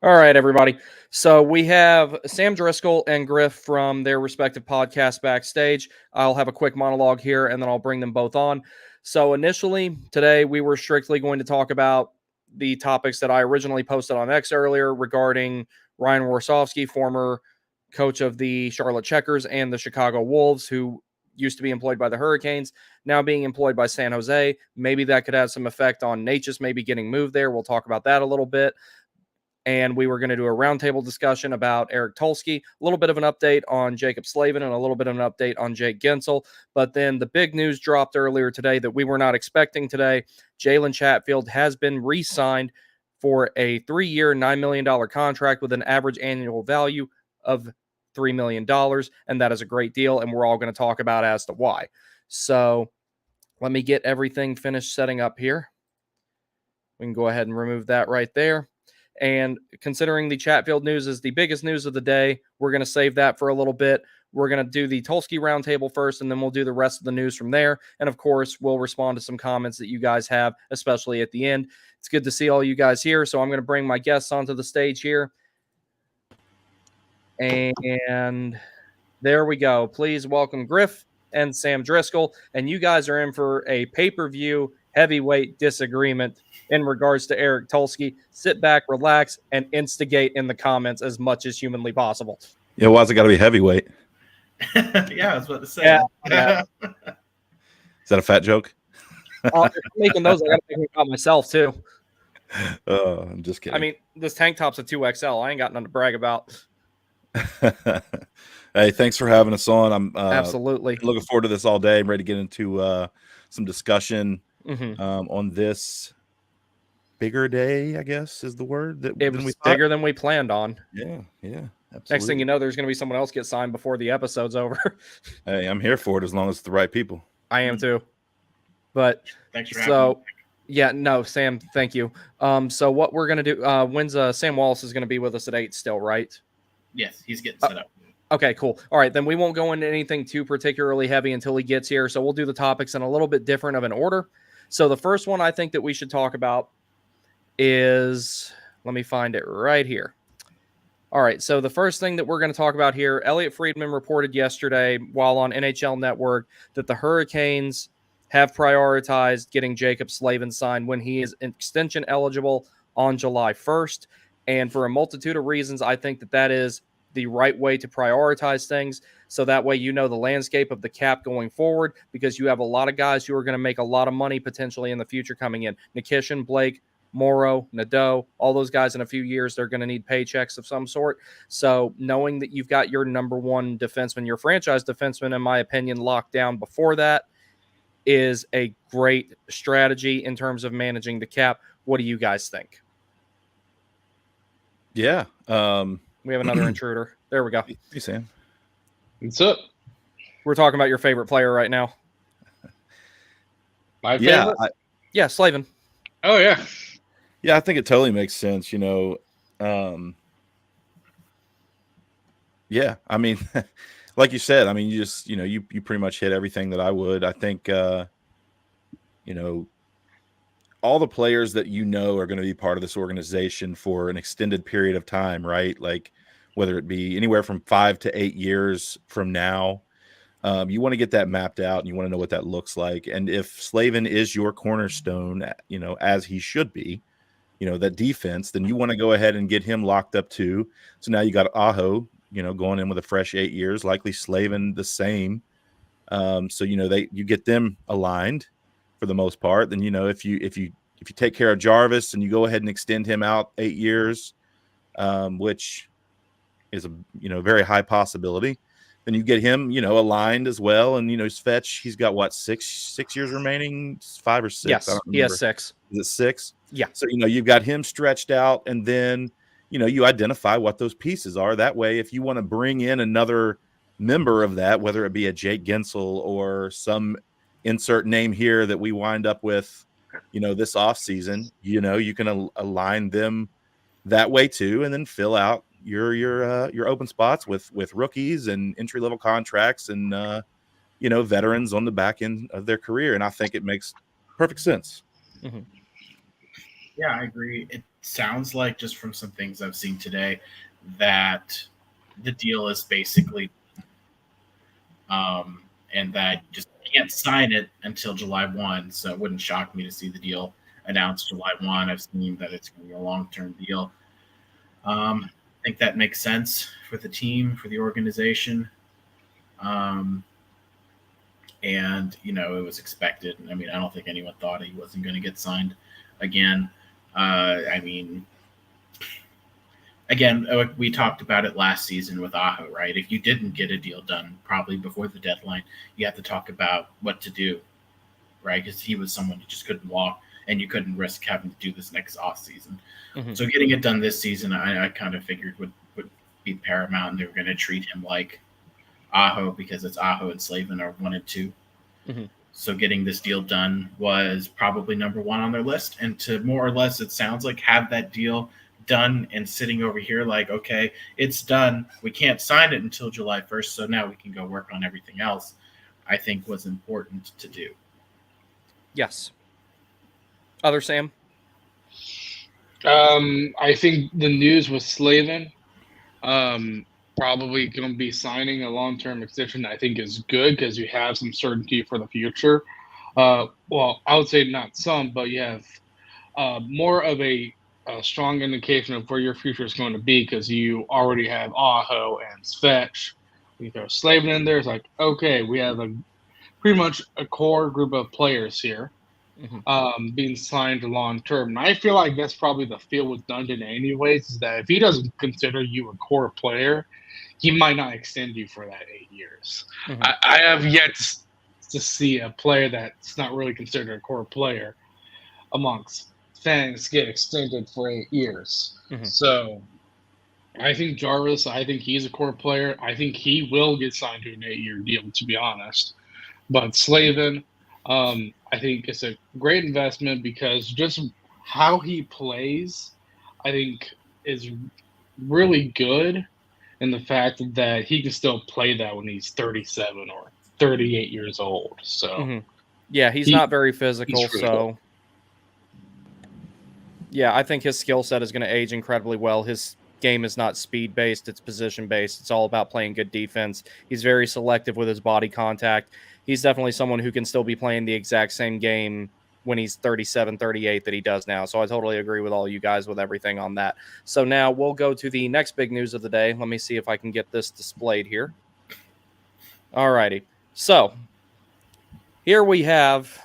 All right, everybody. So we have Sam Driscoll and Griff from their respective podcasts backstage. I'll have a quick monologue here, and then I'll bring them both on. So initially, today, we were strictly going to talk about the topics that I originally posted on X earlier regarding Ryan Warsofsky, former coach of the Charlotte Checkers and the Chicago Wolves, who used to be employed by the Hurricanes, now being employed by San Jose. Maybe that could have some effect on Necas maybe getting moved there. We'll talk about that a little bit. And we were going to do a roundtable discussion about Eric Tulsky, a little bit of an update on Jacob Slavin, and a little bit of an update on Jake Guentzel. But then the big news dropped earlier today that we were not expecting today. Jalen Chatfield has been re-signed for a 3-year, $9 million contract with an average annual value of $3 million. And that is a great deal. And we're all going to talk about as to why. So let me get everything finished setting up here. We can go ahead and remove that right there. And considering the Chatfield news is the biggest news of the day, we're going to save that for a little bit. We're going to do the Tulsky roundtable first, and then we'll do the rest of the news from there. And, of course, we'll respond to some comments that you guys have, especially at the end. It's good to see all you guys here, so I'm going to bring my guests onto the stage here. And there we go. Please welcome Griff and Sam Driscoll. And you guys are in for a pay-per-view heavyweight disagreement in regards to Eric Tulsky. Sit back, relax, and instigate in the comments as much as humanly possible. Yeah, why's it got to be heavyweight? Yeah, I was about to say. Yeah. Is that a fat joke? If I'm making those, I got to make them about myself, too. I'm just kidding. I mean, this tank top's a 2XL. I ain't got nothing to brag about. Hey, thanks for having us on. I'm absolutely looking forward to this all day. I'm ready to get into some discussion on this bigger day, I guess is the word. That it was bigger than we planned on. Yeah, absolutely. Next thing you know, there's going to be someone else get signed before the episode's over. Hey, I'm here for it as long as it's the right people. I am too. But thanks for having me. Yeah, no, Sam, thank you. So what we're going to do, when's Sam Wallace is going to be with us at 8 still, right? Yes, he's getting set up. Okay, cool. All right, then we won't go into anything too particularly heavy until he gets here. So we'll do the topics in a little bit different of an order. So the first one I think that we should talk about is, let me find it right here. All right, so the first thing that we're going to talk about here, Elliot Freidman reported yesterday while on NHL Network that the Hurricanes have prioritized getting Jacob Slavin signed when he is extension eligible on July 1st. And for a multitude of reasons, I think that that is the right way to prioritize things. So that way, you know, the landscape of the cap going forward, because you have a lot of guys who are going to make a lot of money potentially in the future coming in. Nikishin, Blake, Morrow, Nadeau, all those guys in a few years, they're going to need paychecks of some sort. So knowing that you've got your number one defenseman, your franchise defenseman, in my opinion, locked down before that is a great strategy in terms of managing the cap. What do you guys think? Yeah. We have another intruder. There we go. Hey, Sam. What's up? We're talking about your favorite player right now. My favorite? Yeah, Slavin. Oh, yeah. Yeah, I think it totally makes sense, you know. Yeah, I mean, like you said, I mean, you just, you know, you pretty much hit everything that I would. I think, you know, all the players that you know are going to be part of this organization for an extended period of time, right? Like whether it be anywhere from 5 to 8 years from now, you want to get that mapped out and you want to know what that looks like. And if Slavin is your cornerstone, you know, as he should be, you know, that defense, then you want to go ahead and get him locked up too. So now you got Aho, you know, going in with a fresh 8 years, likely Slavin the same. So, you know, you get them aligned for the most part. Then, you know, if you take care of Jarvis and you go ahead and extend him out 8 years, which is a, you know, very high possibility, then you get him, you know, aligned as well. And, you know, Svetch, he's got what, six years remaining, 5 or 6. Yes, I don't remember. he has 6. Is it 6? Yeah. So, you know, you've got him stretched out, and then, you know, you identify what those pieces are. That way, if you want to bring in another member of that, whether it be a Jake Guentzel or some insert name here that we wind up with, you know, this offseason, you know, you can align them that way too, and then fill out your open spots with rookies and entry level contracts and you know, veterans on the back end of their career. And I think it makes perfect sense. Mm-hmm. Yeah, I agree. It sounds like, just from some things I've seen today, that the deal is basically, and that you just can't sign it until July 1. So it wouldn't shock me to see the deal announced July 1. I've seen that it's going to be a long-term deal. I think that makes sense for the team, for the organization. And, it was expected. I mean, I don't think anyone thought he wasn't going to get signed again. Again, we talked about it last season with Aho, right? If you didn't get a deal done probably before the deadline, you have to talk about what to do, right? Because he was someone who just couldn't walk, and you couldn't risk having to do this next offseason. Mhm. So getting it done this season, I kind of figured would be paramount, and they were going to treat him like Aho, because it's Aho and Slavin are 1 and 2. Mhm. So getting this deal done was probably number 1 on their list. And to more or less, it sounds like, have that deal done and sitting over here like, okay, it's done. We can't sign it until July 1st, so now we can go work on everything else, I think was important to do. Yes. Other Sam? I think the news with Slavin, probably going to be signing a long-term extension, I think is good because you have some certainty for the future. Well, I would say not some, but you have more of a strong indication of where your future is going to be because you already have Aho and Svetch. You throw Slavin in there, it's like, okay, we have pretty much a core group of players here being signed long term. And I feel like that's probably the feel with Dundon anyways, is that if he doesn't consider you a core player, he might not extend you for that 8 years. I have yet to see a player that's not really considered a core player amongst fans get extended for 8 years. So I think Jarvis, I think he's a core player. I think he will get signed to an 8-year deal, to be honest. But Slavin, I think it's a great investment because just how he plays, I think, is really good. And the fact that he can still play that when he's 37 or 38 years old. So, yeah, he's not very physical. really So, yeah, I think his skill set is going to age incredibly well. His game is not speed based, it's position based. It's all about playing good defense. He's very selective with his body contact. He's definitely someone who can still be playing the exact same game when he's 37, 38 that he does now. So I totally agree with all you guys with everything on that. So now we'll go to the next big news of the day. Let me see if I can get this displayed here. All righty. So here we have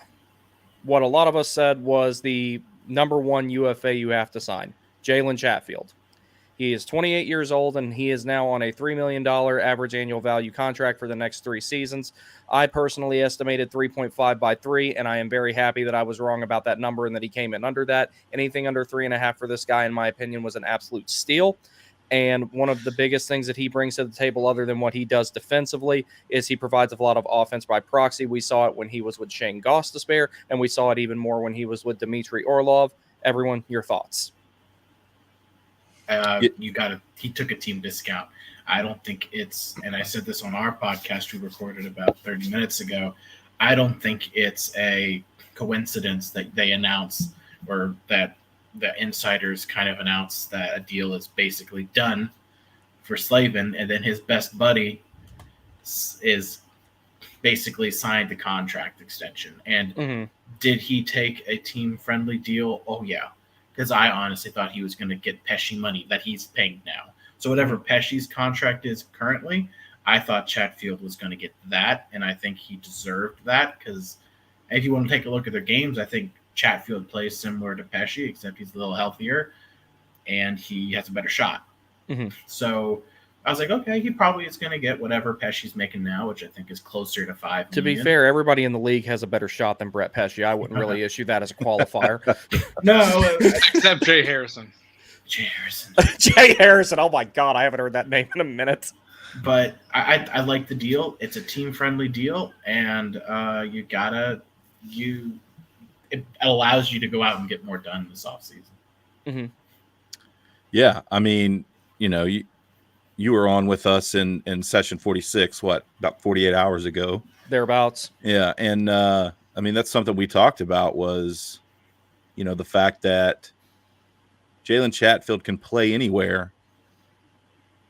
what a lot of us said was the number 1 UFA you have to sign, Jalen Chatfield. He is 28 years old, and he is now on a $3 million average annual value contract for the next 3 seasons. I personally estimated 3.5 by 3, and I am very happy that I was wrong about that number and that he came in under that. Anything under 3.5 for this guy, in my opinion, was an absolute steal. And one of the biggest things that he brings to the table, other than what he does defensively, is he provides a lot of offense by proxy. We saw it when he was with Shane Gostisbehere, and we saw it even more when he was with Dmitry Orlov. Everyone, your thoughts? He took a team discount. I don't think it's, and I said this on our podcast we recorded about 30 minutes ago, I don't think it's a coincidence that they announce, or that the insiders kind of announce, that a deal is basically done for Slavin, and then his best buddy is basically signed the contract extension. And did he take a team-friendly deal? Oh, yeah. Because I honestly thought he was going to get Pesci money that he's paying now. So whatever Pesci's contract is currently, I thought Chatfield was going to get that, and I think he deserved that, because if you want to take a look at their games, I think Chatfield plays similar to Pesci, except he's a little healthier, and he has a better shot. So I was like, okay, he probably is going to get whatever Pesci's making now, which I think is closer to $5 million. To be fair, everybody in the league has a better shot than Brett Pesci. I wouldn't really issue that as a qualifier. No. Except Jay Harrison. Jay Harrison. Oh, my God. I haven't heard that name in a minute. But I like the deal. It's a team-friendly deal, and it allows you to go out and get more done this offseason. Yeah, I mean, you were on with us in session 46, about 48 hours ago. Thereabouts. Yeah, and I mean, that's something we talked about was, the fact that Jalen Chatfield can play anywhere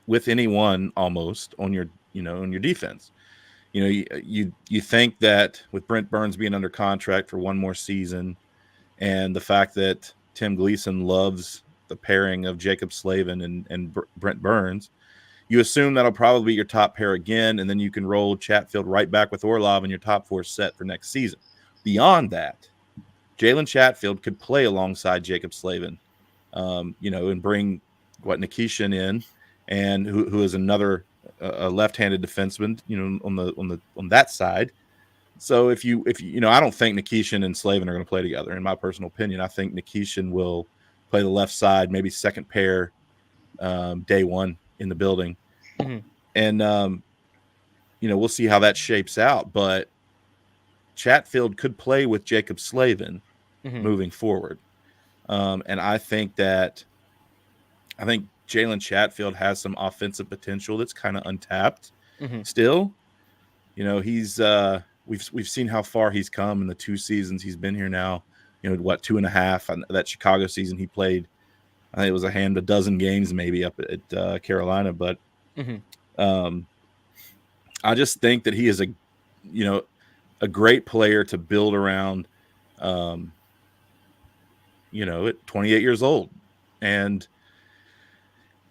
with anyone almost on your defense. You think that with Brent Burns being under contract for one more season, and the fact that Tim Gleason loves the pairing of Jacob Slavin and Brent Burns, you assume that'll probably be your top pair again, and then you can roll Chatfield right back with Orlov and your top four set for next season. Beyond that, Jalen Chatfield could play alongside Jacob Slavin, and bring Necas in, and who is another a left-handed defenseman, on that side. So if you I don't think Necas and Slavin are going to play together. In my personal opinion, I think Necas will play the left side, maybe second pair, day one in the building, and we'll see how that shapes out. But Chatfield could play with Jacob Slavin moving forward, and I think Jalen Chatfield has some offensive potential that's kind of untapped still. He's we've seen how far he's come in the 2 seasons he's been here now. 2.5. That Chicago season he played, I think it was a dozen games maybe up at Carolina. But I just think that he is a great player to build around, at 28 years old. And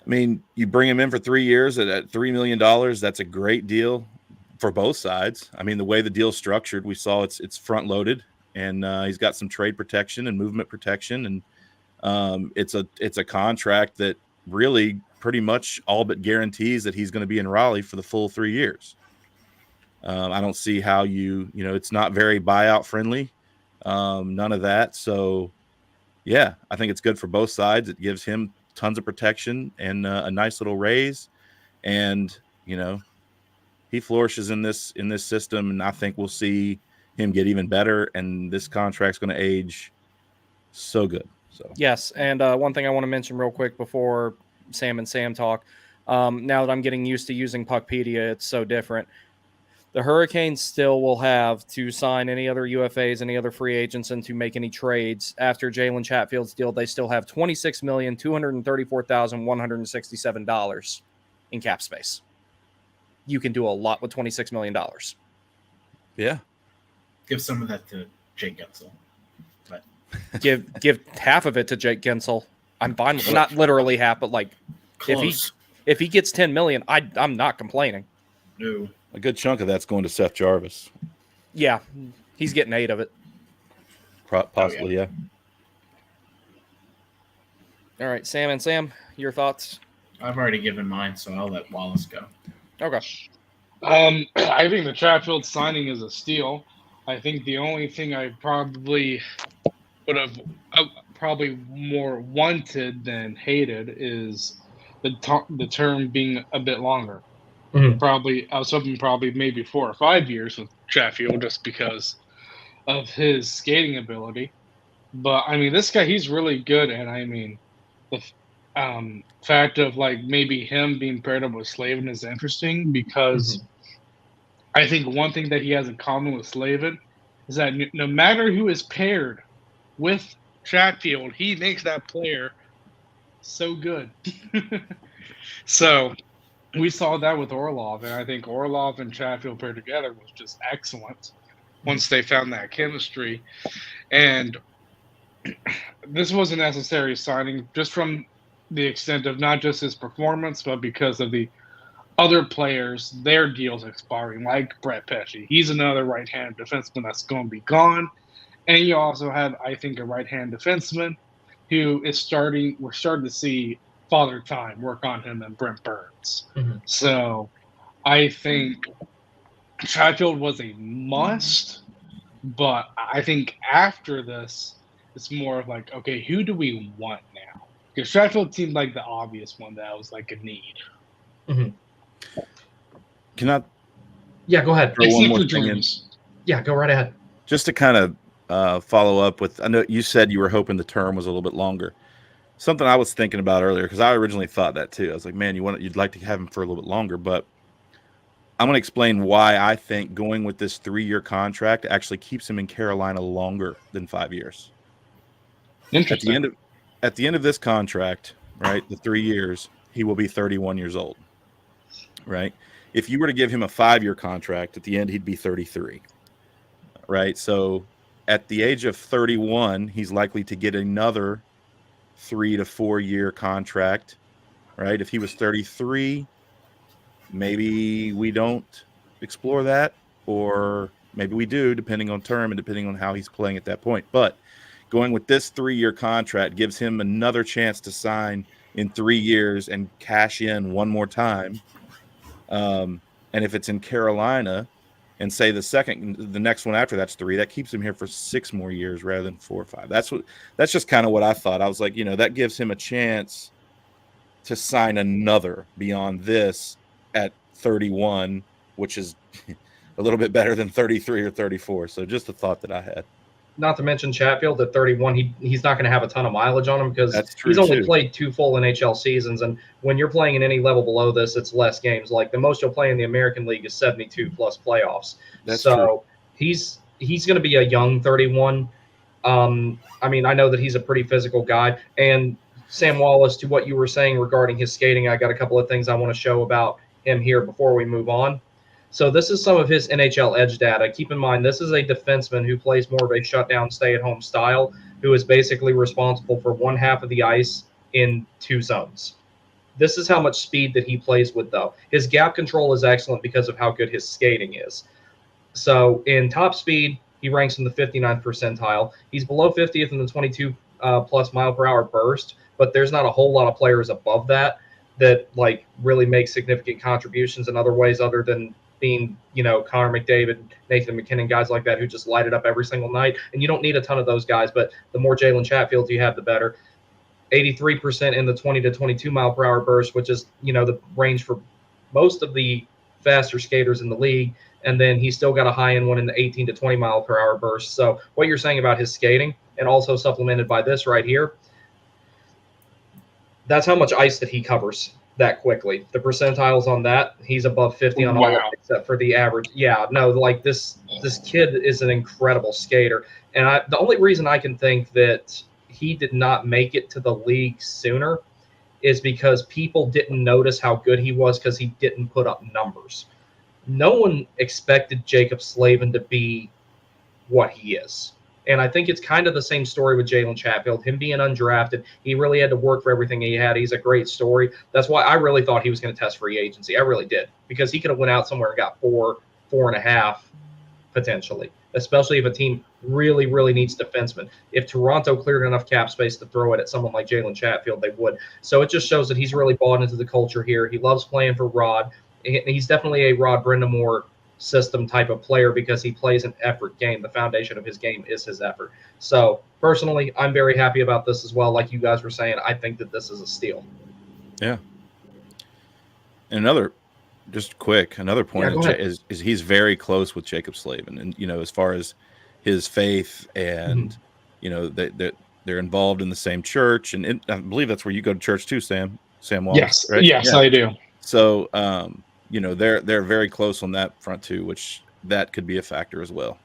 I mean, you bring him in for 3 years at $3 million. That's a great deal for both sides. I mean, the way the deal's structured, we saw it's front loaded, and he's got some trade protection and movement protection. And it's a contract that really pretty much all but guarantees that he's going to be in Raleigh for the full 3 years. I don't see how it's not very buyout friendly. None of that. So yeah, I think it's good for both sides. It gives him tons of protection and a nice little raise, and he flourishes in this system, and I think we'll see him get even better, and this contract's going to age so good. So yes, and one thing I want to mention real quick before Sam and Sam talk, now that I'm getting used to using Puckpedia, it's so different. The Hurricanes still will have to sign any other UFAs, any other free agents, and to make any trades after Jalen Chatfield's deal. They still have $26,234,167 in cap space. You can do a lot with $26 million. Yeah. Give some of that to Jake Guentzel. But give half of it to Jake Guentzel. I'm fine with not literally half, but like close. if he gets $10 million, I'm not complaining. No. A good chunk of that's going to Seth Jarvis. Yeah, he's getting 8 of it. Possibly, yeah. All right, Sam and Sam, your thoughts? I've already given mine, so I'll let Wallace go. Okay. I think the Chatfield signing is a steal. I think the only thing I probably would have probably more wanted than hated is the term being a bit longer. Probably, I was hoping maybe 4 or 5 years with Chatfield just because of his skating ability. But I mean, this guy, he's really good. And I mean, the fact of like maybe him being paired up with Slavin is interesting because I think one thing that he has in common with Slavin is that no matter who is paired with Chatfield, he makes that player so good. So we saw that with Orlov, and I think Orlov and Chatfield paired together was just excellent once they found that chemistry. And this was a necessary signing just from the extent of not just his performance, but because of the other players, their deals expiring, like Brett Pesce. He's another right-handed defenseman that's going to be gone. And you also have, I think, a right-hand defenseman who is we're starting to see Father Time work on him and Brent Burns. So I think Chatfield was a must, but I think after this, it's more of like, okay, who do we want now? Because Chatfield seemed like the obvious one that was like a need. Can I? Yeah, go ahead. Throw one more thing in? Yeah, go right ahead. Just to kind of follow up with, I know you said you were hoping the term was a little bit longer. Something I was thinking about earlier, because I originally thought that too. I was like, man, you'd like to have him for a little bit longer, but I'm going to explain why I think going with this 3-year contract actually keeps him in Carolina longer than 5 years. Interesting. at the end of this contract, right, the 3 years, he will be 31 years old, right? If you were to give him a 5-year contract, at the end, he'd be 33, right? So at the age of 31, he's likely to get another 3 to 4 year contract, right? If he was 33, maybe we don't explore that, or maybe we do, depending on term and depending on how he's playing at that point. But going with this 3-year contract gives him another chance to sign in 3 years and cash in one more time. And if it's in Carolina, and say the next one after that's 3, that keeps him here for 6 more years rather than 4 or 5. That's just kind of what I thought. I was like, that gives him a chance to sign another beyond this at 31, which is a little bit better than 33 or 34. So just a thought that I had. Not to mention Chatfield at 31, he's not going to have a ton of mileage on him because he's only played 2 full NHL seasons. And when you're playing in any level below this, it's less games. Like the most you'll play in the American League is 72 plus playoffs. That's true. He's going to be a young 31. I mean, I know that he's a pretty physical guy. And Sam Wallace, to what you were saying regarding his skating, I got a couple of things I want to show about him here before we move on. So this is some of his NHL edge data. Keep in mind, this is a defenseman who plays more of a shutdown, stay-at-home style, who is basically responsible for one half of the ice in 2 zones. This is how much speed that he plays with, though. His gap control is excellent because of how good his skating is. So in top speed, he ranks in the 59th percentile. He's below 50th in the 22-plus mile-per-hour burst, but there's not a whole lot of players above that like really make significant contributions in other ways other than being, Connor McDavid, Nathan McKinnon, guys like that who just light it up every single night. And you don't need a ton of those guys, but the more Jalen Chatfield you have, the better. 83% in the 20 to 22 mile per hour burst, which is, the range for most of the faster skaters in the league. And then he's still got a high end one in the 18 to 20 mile per hour burst. So what you're saying about his skating, and also supplemented by this right here, that's how much ice that he covers that quickly. The percentiles on that, he's above 50 on all except for the average. Yeah, no, like this kid is an incredible skater. And the only reason I can think that he did not make it to the league sooner is because people didn't notice how good he was because he didn't put up numbers. No one expected Jacob Slavin to be what he is. And I think it's kind of the same story with Jalen Chatfield. Him being undrafted, he really had to work for everything he had. He's a great story. That's why I really thought he was going to test free agency. I really did, because he could have went out somewhere and got 4.5 potentially, especially if a team really, really needs defensemen. If Toronto cleared enough cap space to throw it at someone like Jalen Chatfield, they would. So it just shows that he's really bought into the culture here. He loves playing for Rod. He's definitely a Rod Brindamore system type of player because he plays an effort game. The foundation of his game is his effort. So personally, I'm very happy about this as well. Like you guys were saying, I think that this is a steal. Yeah. And another point is he's very close with Jacob Slavin, and as far as his faith and they're involved in the same church, and I believe that's where you go to church too, Sam Wallace. Yes, right? Yes, yeah. I do. So they're very close on that front too, which that could be a factor as well.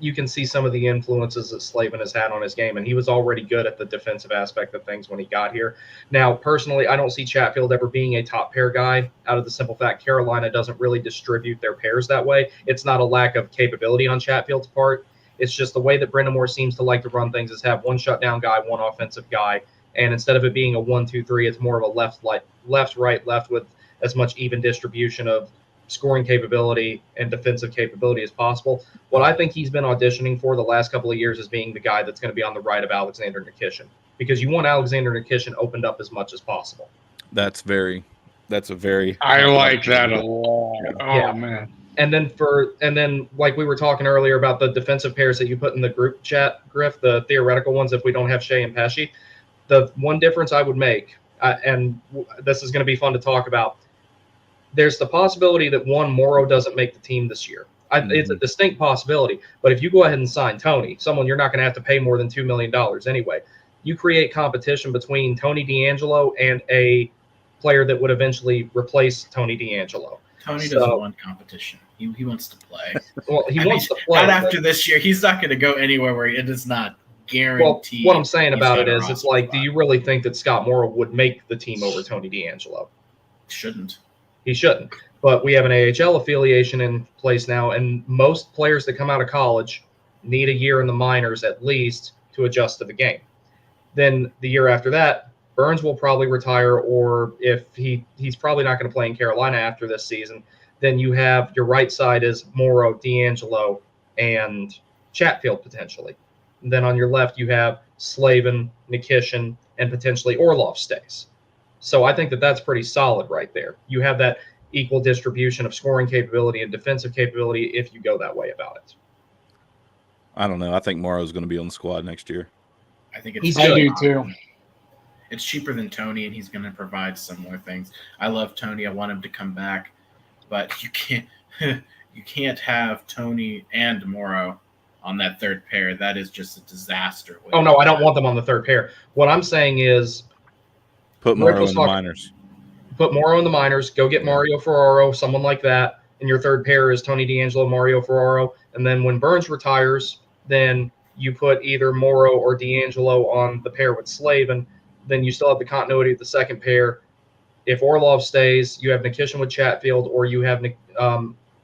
You can see some of the influences that Slavin has had on his game, and he was already good at the defensive aspect of things when he got here. Now, personally, I don't see Chatfield ever being a top pair guy out of the simple fact Carolina doesn't really distribute their pairs that way. It's not a lack of capability on Chatfield's part. It's just the way that Brindamore seems to like to run things is have one shutdown guy, one offensive guy, and instead of it being a 1-2-3, it's more of a left, right, left with as much even distribution of scoring capability and defensive capability as possible. What I think he's been auditioning for the last couple of years is being the guy that's going to be on the right of Alexander Nikishin, because you want Alexander Nikishin opened up as much as possible. That's a very I like that a lot. Yeah. Oh man. And then like we were talking earlier about the defensive pairs that you put in the group chat, Griff, the theoretical ones if we don't have Shea and Pesci. The one difference I would make, and this is going to be fun to talk about, there's the possibility that Morrow doesn't make the team this year. It's a distinct possibility. But if you go ahead and sign Tony, someone you're not going to have to pay more than $2 million anyway, you create competition between Tony DeAngelo and a player that would eventually replace Tony DeAngelo. Tony doesn't want competition. He wants to play. Well, he wants to play. And after this year, he's not going to go anywhere where it is not guarantee. What I'm saying he's about got it a is, it's roster like, spot. do you really think that Scott Morrow would make the team over Tony DeAngelo? Shouldn't. He shouldn't. But we have an AHL affiliation in place now, and most players that come out of college need a year in the minors at least to adjust to the game. Then the year after that, Burns will probably retire, or if he's probably not going to play in Carolina after this season, then you have your right side is Morrow, DeAngelo, and Chatfield potentially. And then on your left, you have Slavin, Nikishin, and potentially Orlov stays. So I think that that's pretty solid right there. You have that equal distribution of scoring capability and defensive capability if you go that way about it. I don't know. I think Morrow's going to be on the squad next year. I think it's He's I good. do too. It's cheaper than Tony, and he's going to provide some more things. I love Tony. I want him to come back, but you can't have Tony and Morrow on that third pair. That is just a disaster. Oh, no, I don't want them on the third pair. What I'm saying is Put Morrow in the minors. put Morrow in the minors, go get Mario Ferraro, someone like that, and your third pair is Tony DeAngelo, Mario Ferraro. And then when Burns retires, then you put either Morrow or DeAngelo on the pair with Slavin. Then you still have the continuity of the second pair. If Orlov stays, you have Nikishin with Chatfield, or you have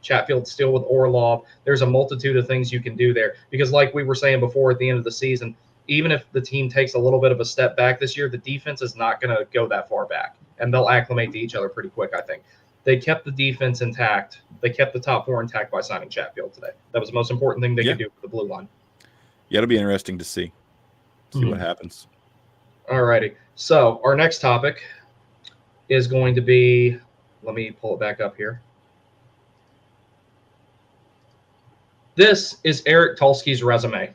Chatfield still with Orlov. There's a multitude of things you can do there. Because like we were saying before, at the end of the season, even if the team takes a little bit of a step back this year, the defense is not going to go that far back, and they'll acclimate to each other pretty quick, I think. They kept the defense intact. They kept the top four intact by signing Chatfield today. That was the most important thing they could do for the blue line. Yeah, it'll be interesting to see what happens. All righty. So our next topic is going to be, let me pull it back up here. This is Eric Tulsky's resume.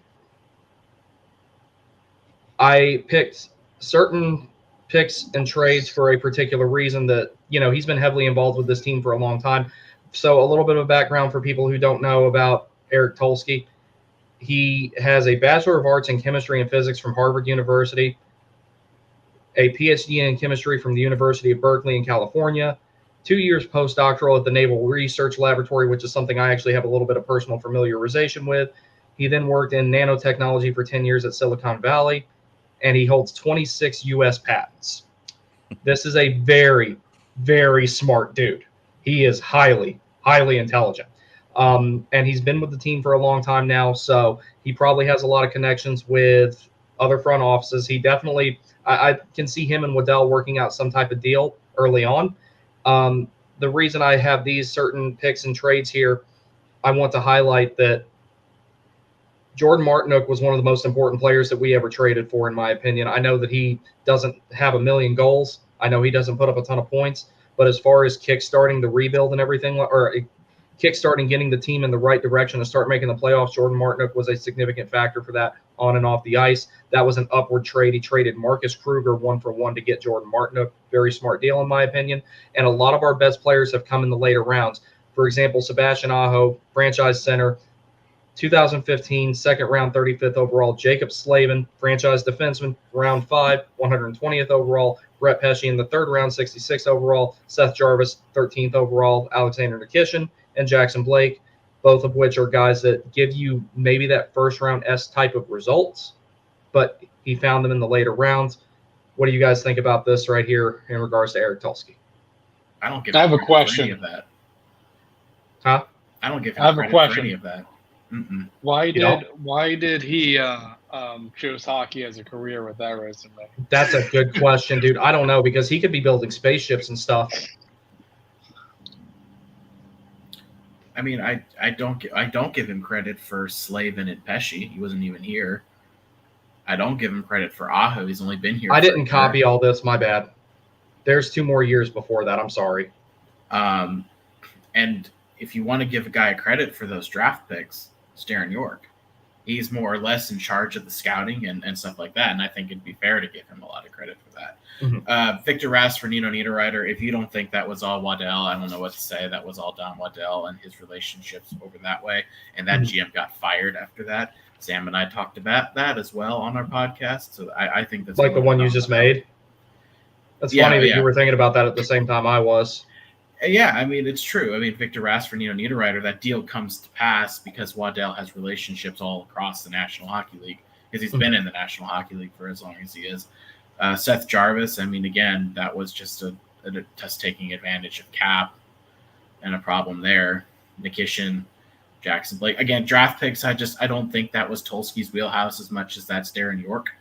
I picked certain picks and trades for a particular reason that, he's been heavily involved with this team for a long time. So a little bit of background for people who don't know about Eric Tulsky. He has a Bachelor of Arts in Chemistry and Physics from Harvard University, a PhD in Chemistry from the University of Berkeley in California, 2 years postdoctoral at the Naval Research Laboratory, which is something I actually have a little bit of personal familiarization with. He then worked in nanotechnology for 10 years at Silicon Valley, and he holds 26 U.S. patents. This is a very, very smart dude. He is highly, highly intelligent. And he's been with the team for a long time now, so he probably has a lot of connections with other front offices. He definitely, I can see him and Waddell working out some type of deal early on. The reason I have these certain picks and trades here, I want to highlight that Jordan Martinook was one of the most important players that we ever traded for, in my opinion. I know that he doesn't have a million goals. I know he doesn't put up a ton of points. But as far as kickstarting the rebuild and everything, or kickstarting getting the team in the right direction to start making the playoffs, Jordan Martinook was a significant factor for that on and off the ice. That was an upward trade. He traded Marcus Kruger 1-for-1 to get Jordan Martinook. Very smart deal, in my opinion. And a lot of our best players have come in the later rounds. For example, Sebastian Aho, franchise center, 2015, second round, 35th overall. Jacob Slavin, franchise defenseman, round 5, 120th overall. Brett Pesce in the third round, 66th overall. Seth Jarvis, 13th overall. Alexander Nikishin and Jackson Blake, both of which are guys that give you maybe that first round S type of results, but he found them in the later rounds. What do you guys think about this right here in regards to Eric Tulsky? I don't give. I have a credit question. For any of that. Huh? I don't give him I have a credit question. for any of that. Mm-mm. Why did he choose hockey as a career with that resume? That's a good question, dude. I don't know, because he could be building spaceships and stuff. I mean, I don't give him credit for Slavin and Pesce. He wasn't even here. I don't give him credit for Aho. He's only been here. I didn't copy all this. My bad. There's 2 more years before that. I'm sorry. And if you want to give a guy credit for those draft picks, it's Darren York. He's more or less in charge of the scouting and stuff like that. And I think it'd be fair to give him a lot of credit for that. Mm-hmm. Victor Rask for Nino Niederreiter. If you don't think that was all Waddell, I don't know what to say. That was all Don Waddell and his relationships over that way. And that GM got fired after that. Sam and I talked about that as well on our podcast. So I think that's like the one you just made. That's funny that you were thinking about that at the same time I was. Yeah, I mean, it's true. I mean, Victor Rask for Nino Niederreiter, that deal comes to pass because Waddell has relationships all across the National Hockey League. because he's been in the National Hockey League for as long as he is. Seth Jarvis, I mean, again, that was just a test taking advantage of cap and a problem there. Nikishin, Jackson Blake. Again, draft picks, I don't think that was Tulsky's wheelhouse as much as that's Darren York.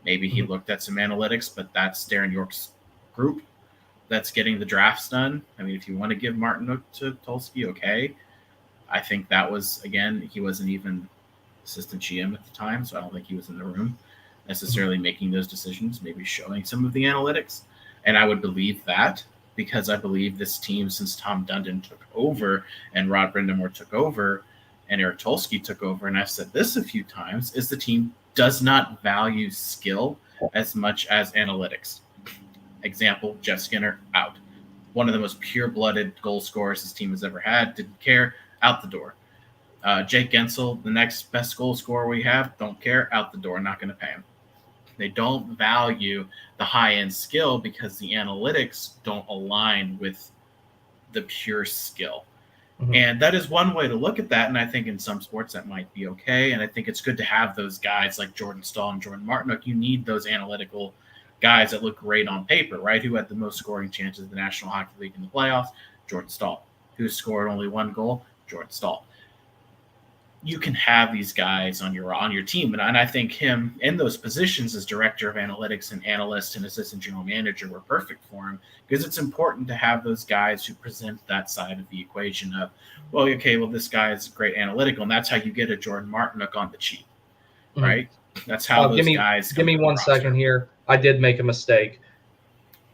Maybe he looked at some analytics, but that's Darren York's group that's getting the drafts done. I mean, if you want to give Martin to Tulsky, okay. I think that was, again, he wasn't even assistant GM at the time, so I don't think he was in the room necessarily making those decisions, maybe showing some of the analytics. And I would believe that because I believe this team, since Tom Dundon took over and Rod Brindamore took over and Eric Tulsky took over, and I've said this a few times, is the team does not value skill as much as analytics. Example, Jeff Skinner, out. One of the most pure-blooded goal scorers this team has ever had, didn't care, out the door. Jake Guentzel, the next best goal scorer we have, don't care, out the door, not going to pay him. They don't value the high-end skill because the analytics don't align with the pure skill. Mm-hmm. And that is one way to look at that, and I think in some sports that might be okay, and I think it's good to have those guys like Jordan Stahl and Jordan Martinook. You need those analytical guys that look great on paper, right? Who had the most scoring chances in the National Hockey League in the playoffs? Jordan Stahl. Who scored only one goal? Jordan Stahl. You can have these guys on your team, and I think him in those positions as director of analytics and analyst and assistant general manager were perfect for him because it's important to have those guys who present that side of the equation of, well, okay, well, this guy is great analytical, and that's how you get a Jordan Martinook on the cheap, right? That's how those guys. Give me 1 second here. I did make a mistake.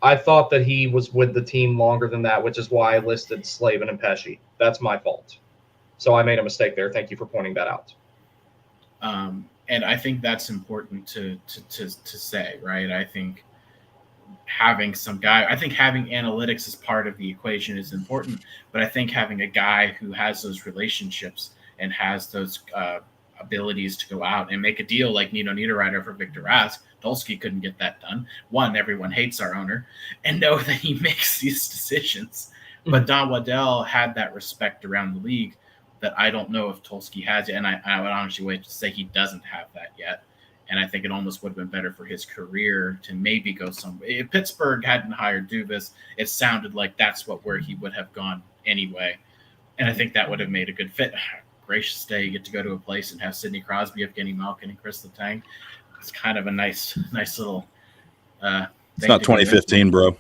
I thought that he was with the team longer than that, which is why I listed Slavin and Pesci. That's my fault. So I made a mistake there. Thank you for pointing that out. And I think that's important to say, right? I think having having analytics as part of the equation is important, but I think having a guy who has those relationships and has those abilities to go out and make a deal like Nino Niederreiter for Victor Rask, Tulsky couldn't get that done. One, everyone hates our owner and know that he makes these decisions. Mm-hmm. But Don Waddell had that respect around the league that I don't know if Tulsky has it, and I would honestly wait to say he doesn't have that yet. And I think it almost would have been better for his career to maybe go somewhere. If Pittsburgh hadn't hired Dubas, it sounded like that's where he would have gone anyway. And I think that would have made a good fit. Gracious day, you get to go to a place and have Sidney Crosby, Evgeny Malkin, and Chris Letang. It's kind of a nice little it's not 2015, bro.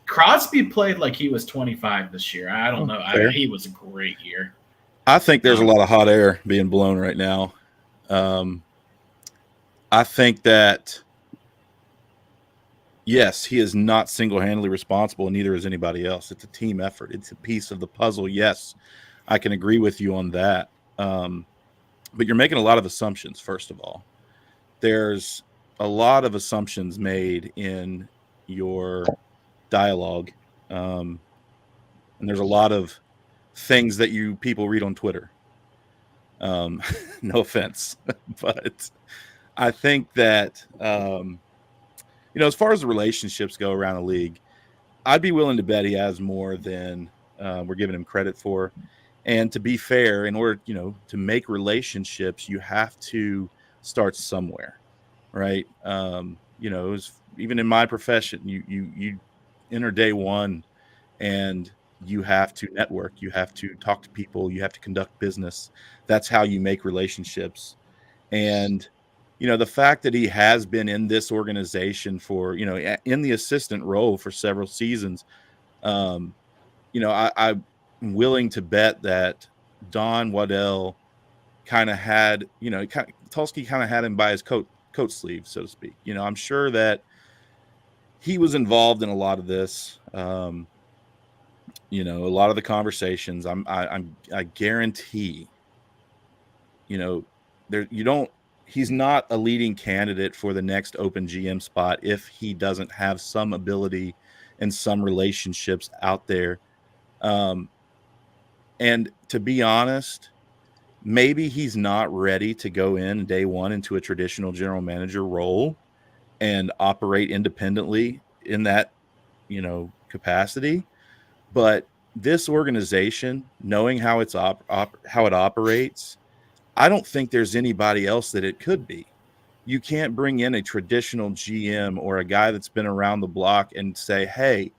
Crosby played like he was 25 this year. I don't know. He was a great year. I think there's a lot of hot air being blown right now. I think that, yes, he is not single-handedly responsible, and neither is anybody else. It's a team effort. It's a piece of the puzzle. Yes, I can agree with you on that. But you're making a lot of assumptions, first of all. There's a lot of assumptions made in your dialogue, and there's a lot of things that people read on Twitter. No offense, but I think that as far as the relationships go around the league, I'd be willing to bet he has more than we're giving him credit for. And to be fair, in order to make relationships, you have to start somewhere, right? Even in my profession, you enter day one and you have to network, you have to talk to people, you have to conduct business. That's how you make relationships. And the fact that he has been in this organization for in the assistant role for several seasons, I'm willing to bet that Don Waddell kind of had Tulsky kind of had him by his coat sleeve, so to speak. I'm sure that he was involved in a lot of this, a lot of the conversations. I guarantee, he's not a leading candidate for the next open GM spot if he doesn't have some ability and some relationships out there. And to be honest, maybe he's not ready to go in day one into a traditional general manager role and operate independently in that, capacity. But this organization, knowing how it's how it operates, I don't think there's anybody else that it could be. You can't bring in a traditional GM or a guy that's been around the block and say, hey,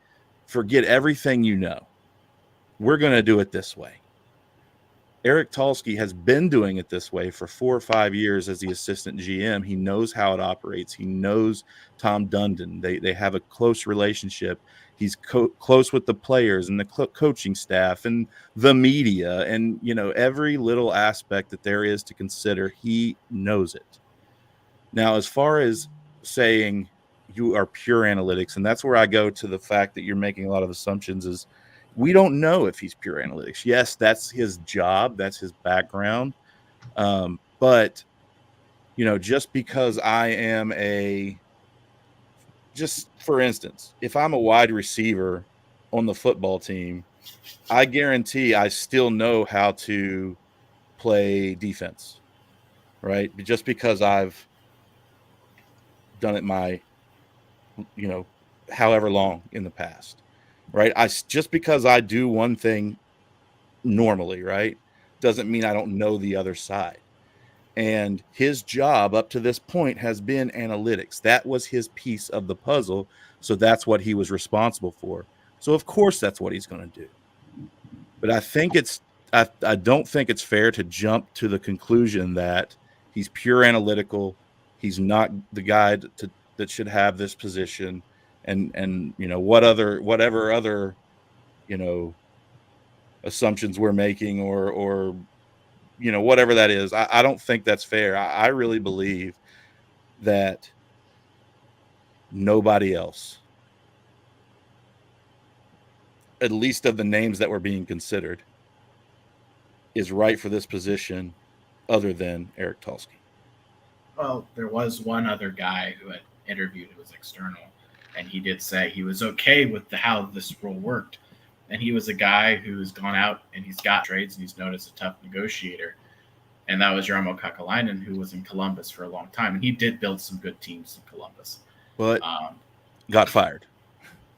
forget everything you know. We're going to do it this way. Eric Tulsky has been doing it this way for 4 or 5 years as the assistant GM. He knows how it operates. He knows Tom Dundon. They have a close relationship. He's close with the players and the coaching staff and the media and, you know, every little aspect that there is to consider. He knows it. Now, as far as saying you are pure analytics, and that's where I go to the fact that you're making a lot of assumptions, is we don't know if he's pure analytics. Yes, that's his job. That's his background. But, you know, just because I am just for instance, if I'm a wide receiver on the football team, I guarantee I still know how to play defense, right? Just because I've done it my, you know, however long in the past, right? Just because I do one thing normally, right, doesn't mean I don't know the other side. And his job up to this point has been analytics. That was his piece of the puzzle. So that's what he was responsible for. So of course that's what he's going to do. But I don't think it's fair to jump to the conclusion that he's pure analytical. He's not the guy that should have this position. And you know, whatever other, you know, assumptions we're making or you know, whatever that is, I don't think that's fair. I really believe that nobody else, at least of the names that were being considered, is right for this position other than Eric Tulsky. Well, there was one other guy who had interviewed who was external, and he did say he was okay with how this role worked. And he was a guy who's gone out and he's got trades and he's known as a tough negotiator. And that was Jarmo Kakalainen, who was in Columbus for a long time. And he did build some good teams in Columbus. But got fired.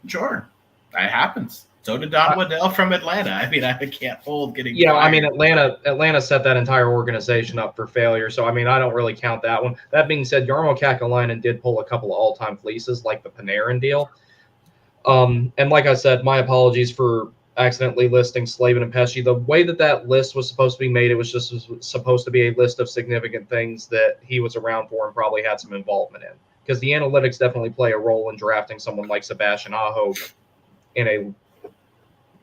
Sure. That happens. So did Don Waddell from Atlanta. I mean, I can't hold getting fired. I mean, Atlanta set that entire organization up for failure. So, I mean, I don't really count that one. That being said, Jarmo Kakalainen did pull a couple of all-time fleaces like the Panarin deal. And like I said, my apologies for accidentally listing Slavin and Pesce. The way that list was supposed to be made, it was just supposed to be a list of significant things that he was around for and probably had some involvement in. Because the analytics definitely play a role in drafting someone like Sebastian Aho in a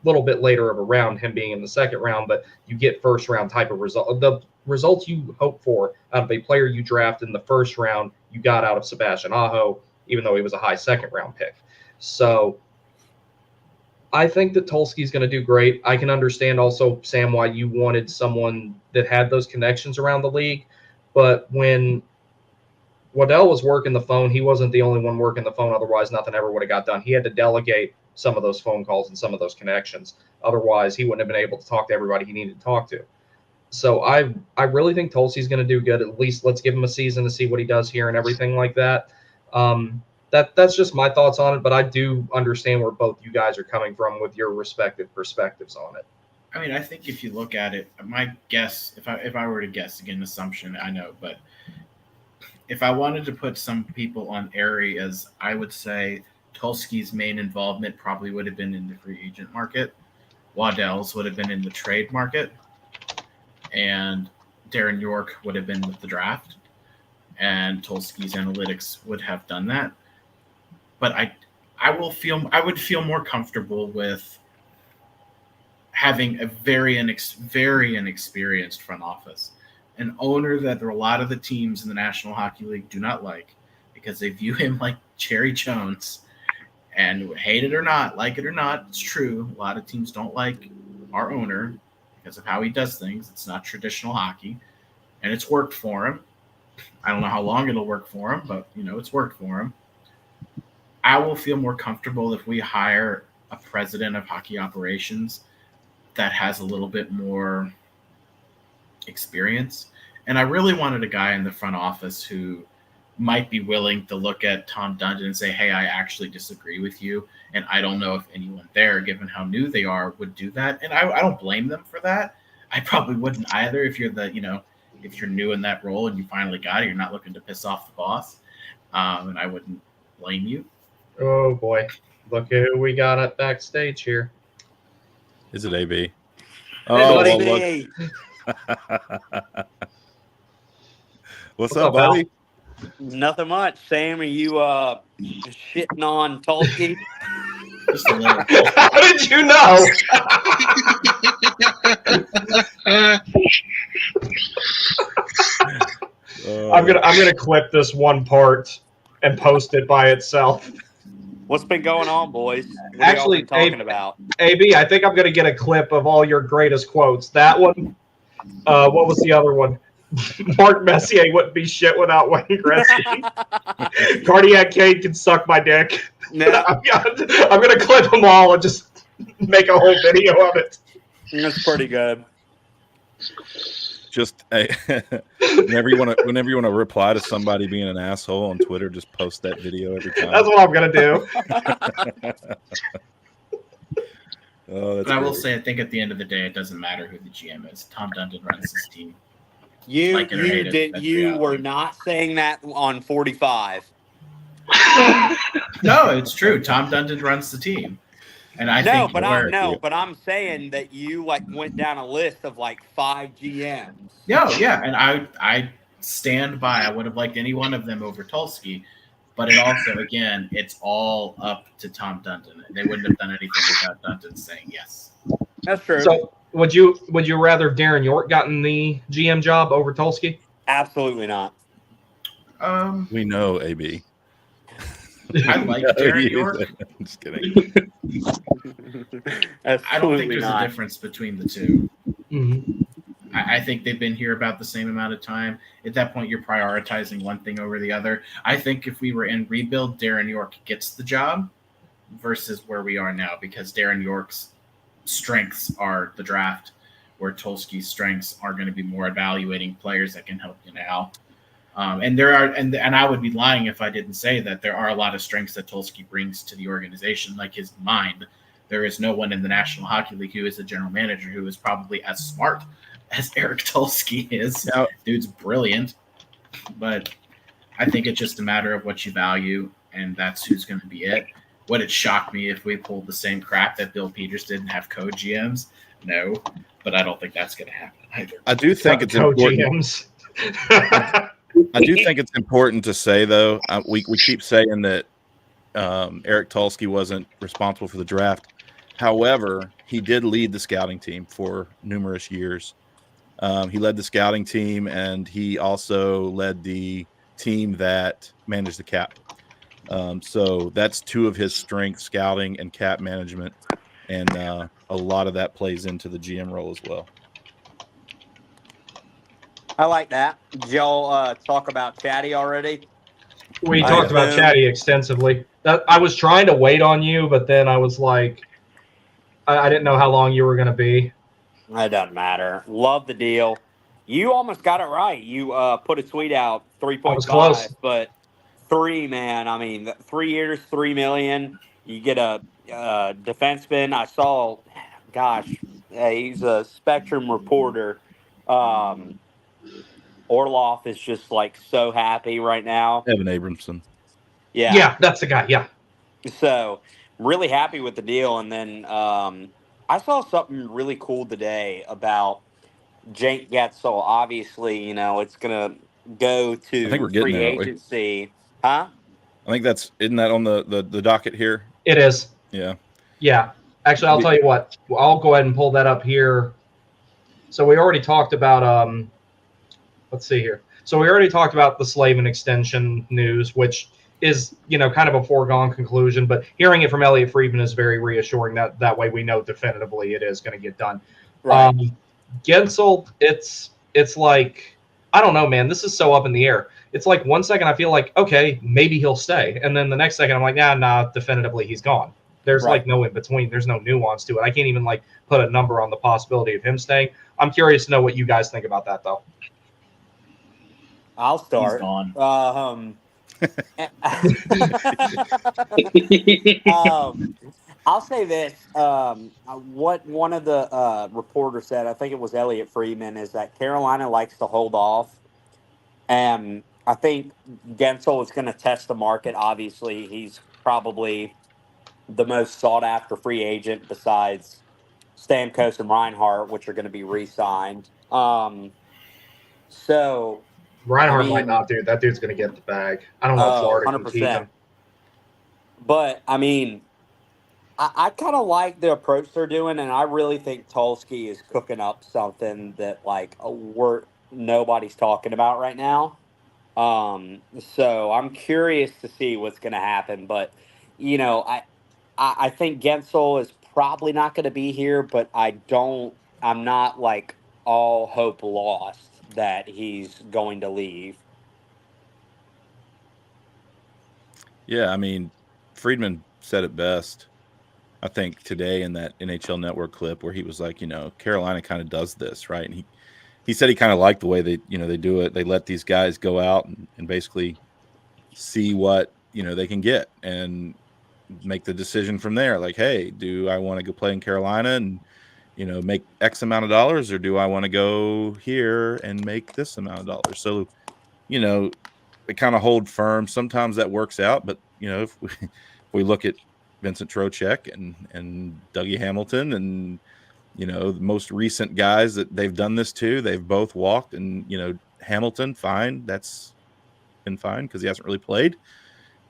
little bit later of a round, him being in the second round, but you get first round type of result. The results you hope for out of a player you draft in the first round, you got out of Sebastian Aho, even though he was a high second round pick. So I think that Tulsky's going to do great. I can understand also, Sam, why you wanted someone that had those connections around the league. But when Waddell was working the phone, he wasn't the only one working the phone. Otherwise, nothing ever would have got done. He had to delegate some of those phone calls and some of those connections. Otherwise, he wouldn't have been able to talk to everybody he needed to talk to. So I really think Tulsky's going to do good. At least let's give him a season to see what he does here and everything like that. That's just my thoughts on it, but I do understand where both you guys are coming from with your respective perspectives on it. I mean, I think if you look at it, my guess, if I were to guess, again, assumption, I know, but if I wanted to put some people on areas, I would say Tulsky's main involvement probably would have been in the free agent market. Waddell's would have been in the trade market, and Darren York would have been with the draft, and Tulsky's analytics would have done that. But I would feel more comfortable with having a very inexperienced front office, an owner that a lot of the teams in the National Hockey League do not like because they view him like Jerry Jones. And hate it or not, like it or not, it's true. A lot of teams don't like our owner because of how he does things. It's not traditional hockey, and it's worked for him. I don't know how long it'll work for him, but it's worked for him. I will feel more comfortable if we hire a president of hockey operations that has a little bit more experience. And I really wanted a guy in the front office who might be willing to look at Tom Dundon and say, hey, I actually disagree with you. And I don't know if anyone there, given how new they are, would do that. And I don't blame them for that. I probably wouldn't either if you're the if you're new in that role and you finally got it, you're not looking to piss off the boss, and I wouldn't blame you. Oh boy, look who we got up backstage here. Is it AB? Hey, Oh, buddy. well, Hey. What's up, up, buddy? Nothing much. Sam, are you shitting on Tulsky? Just a little. How did you know? I'm gonna clip this one part and post it by itself. What's been going on, boys? What Actually, y'all been talking about? AB, I think I'm gonna get a clip of all your greatest quotes. That one. What was the other one? Mark Messier wouldn't be shit without Wayne Gretzky. Cardiac Kane can suck my dick. No, I'm gonna clip them all and just make a whole video of it. that's pretty good. Just whenever you want to reply to somebody being an asshole on Twitter, just post that video every time. That's what I'm gonna do. Oh, that's But I will great. say, I think at the end of the day, it doesn't matter who the GM is. Tom Dundon runs his team. You Like it or hate it, did that's you reality. were not saying that on 45. No, it's true. Tom Dundon runs the team, and I think But I'm saying that you like went down a list of like 5 GMs. Yeah, and I stand by. I would have liked any one of them over Tulsky, but it also, again, it's all up to Tom Dundon. They wouldn't have done anything without Dundon saying yes. That's true. So would you rather Darren York gotten the GM job over Tulsky? Absolutely not. We know, AB. I like Darren York. I'm just kidding. I don't think there's not. a difference between the two. Mm-hmm. I think they've been here about the same amount of time. At that point, you're prioritizing one thing over the other. I think if we were in rebuild, Darren York gets the job versus where we are now, because Darren York's strengths are the draft, where Tulsky's strengths are going to be more evaluating players that can help you now. And there are, and I would be lying if I didn't say that there are a lot of strengths that Tulsky brings to the organization, like his mind. There is no one in the National Hockey League who is a general manager who is probably as smart as Eric Tulsky is. Now, Dude's brilliant, but I think it's just a matter of what you value, and that's who's going to be it. Would it shock me if we pulled the same crap that Bill Peters did and have co-GMs? No, but I don't think that's going to happen either. I do think it's important. I do think it's important to say, though, we keep saying that Eric Tulsky wasn't responsible for the draft. However, he did lead the scouting team for numerous years. He led the scouting team, and he also led the team that managed the cap. So that's two of his strengths, scouting and cap management, and a lot of that plays into the GM role as well. I like that. Did y'all talk about Chatty already? We talked about Chatty extensively. I was trying to wait on you, but then I was like, I didn't know how long you were going to be. It doesn't matter. Love the deal. You almost got it right. You put a tweet out, 3.5, but 3, man. I mean, 3 years, $3 million. You get a defenseman. I saw, gosh, he's a Spectrum reporter. Orloff is just like so happy right now. Evan Abramson. Yeah, that's the guy. Yeah. So really happy with the deal. And then I saw something really cool today about Jake Guentzel. Obviously, you know, it's going to go to I think we're getting free there, aren't we? agency. Huh? I think isn't that on the docket here? It is. Yeah. Yeah. Actually, I'll tell you what. I'll go ahead and pull that up here. So we already talked about let's see here. So we already talked about the Slavin extension news, which is, you know, kind of a foregone conclusion, but hearing it from Elliot Freidman is very reassuring. That way we know definitively it is going to get done. Right. Guentzel, it's like, I don't know, man. This is so up in the air. It's like 1 second I feel like, okay, maybe he'll stay. And then the next second I'm like, nah, definitively he's gone. There's like no in between. There's no nuance to it. I can't even like put a number on the possibility of him staying. I'm curious to know what you guys think about that, though. I'll start. He's gone. I'll say this. What one of the reporters said, I think it was Elliot Freidman, is that Carolina likes to hold off. And I think Guentzel is going to test the market. Obviously, he's probably the most sought after free agent besides Stamkos and Reinhart, which are going to be re-signed. So Reinhart might not, dude. That dude's going to get the bag. I don't know if Florida can keep him. But I mean, I kind of like the approach they're doing, and I really think Tulsky is cooking up something that nobody's talking about right now. So I'm curious to see what's going to happen. But I think Guentzel is probably not going to be here, but I'm not like all hope lost that he's going to leave. Yeah, I mean, Freidman said it best, I think, today in that NHL Network clip where he was like, Carolina kind of does this, right? And he said he kind of liked the way they do it. They let these guys go out and basically see what, they can get and make the decision from there. Like, hey, do I want to go play in Carolina and, make X amount of dollars, or do I want to go here and make this amount of dollars? So, they kind of hold firm. Sometimes that works out, but if we look at Vincent Trocheck and Dougie Hamilton and the most recent guys that they've done this to, they've both walked. And Hamilton, fine, that's been fine because he hasn't really played.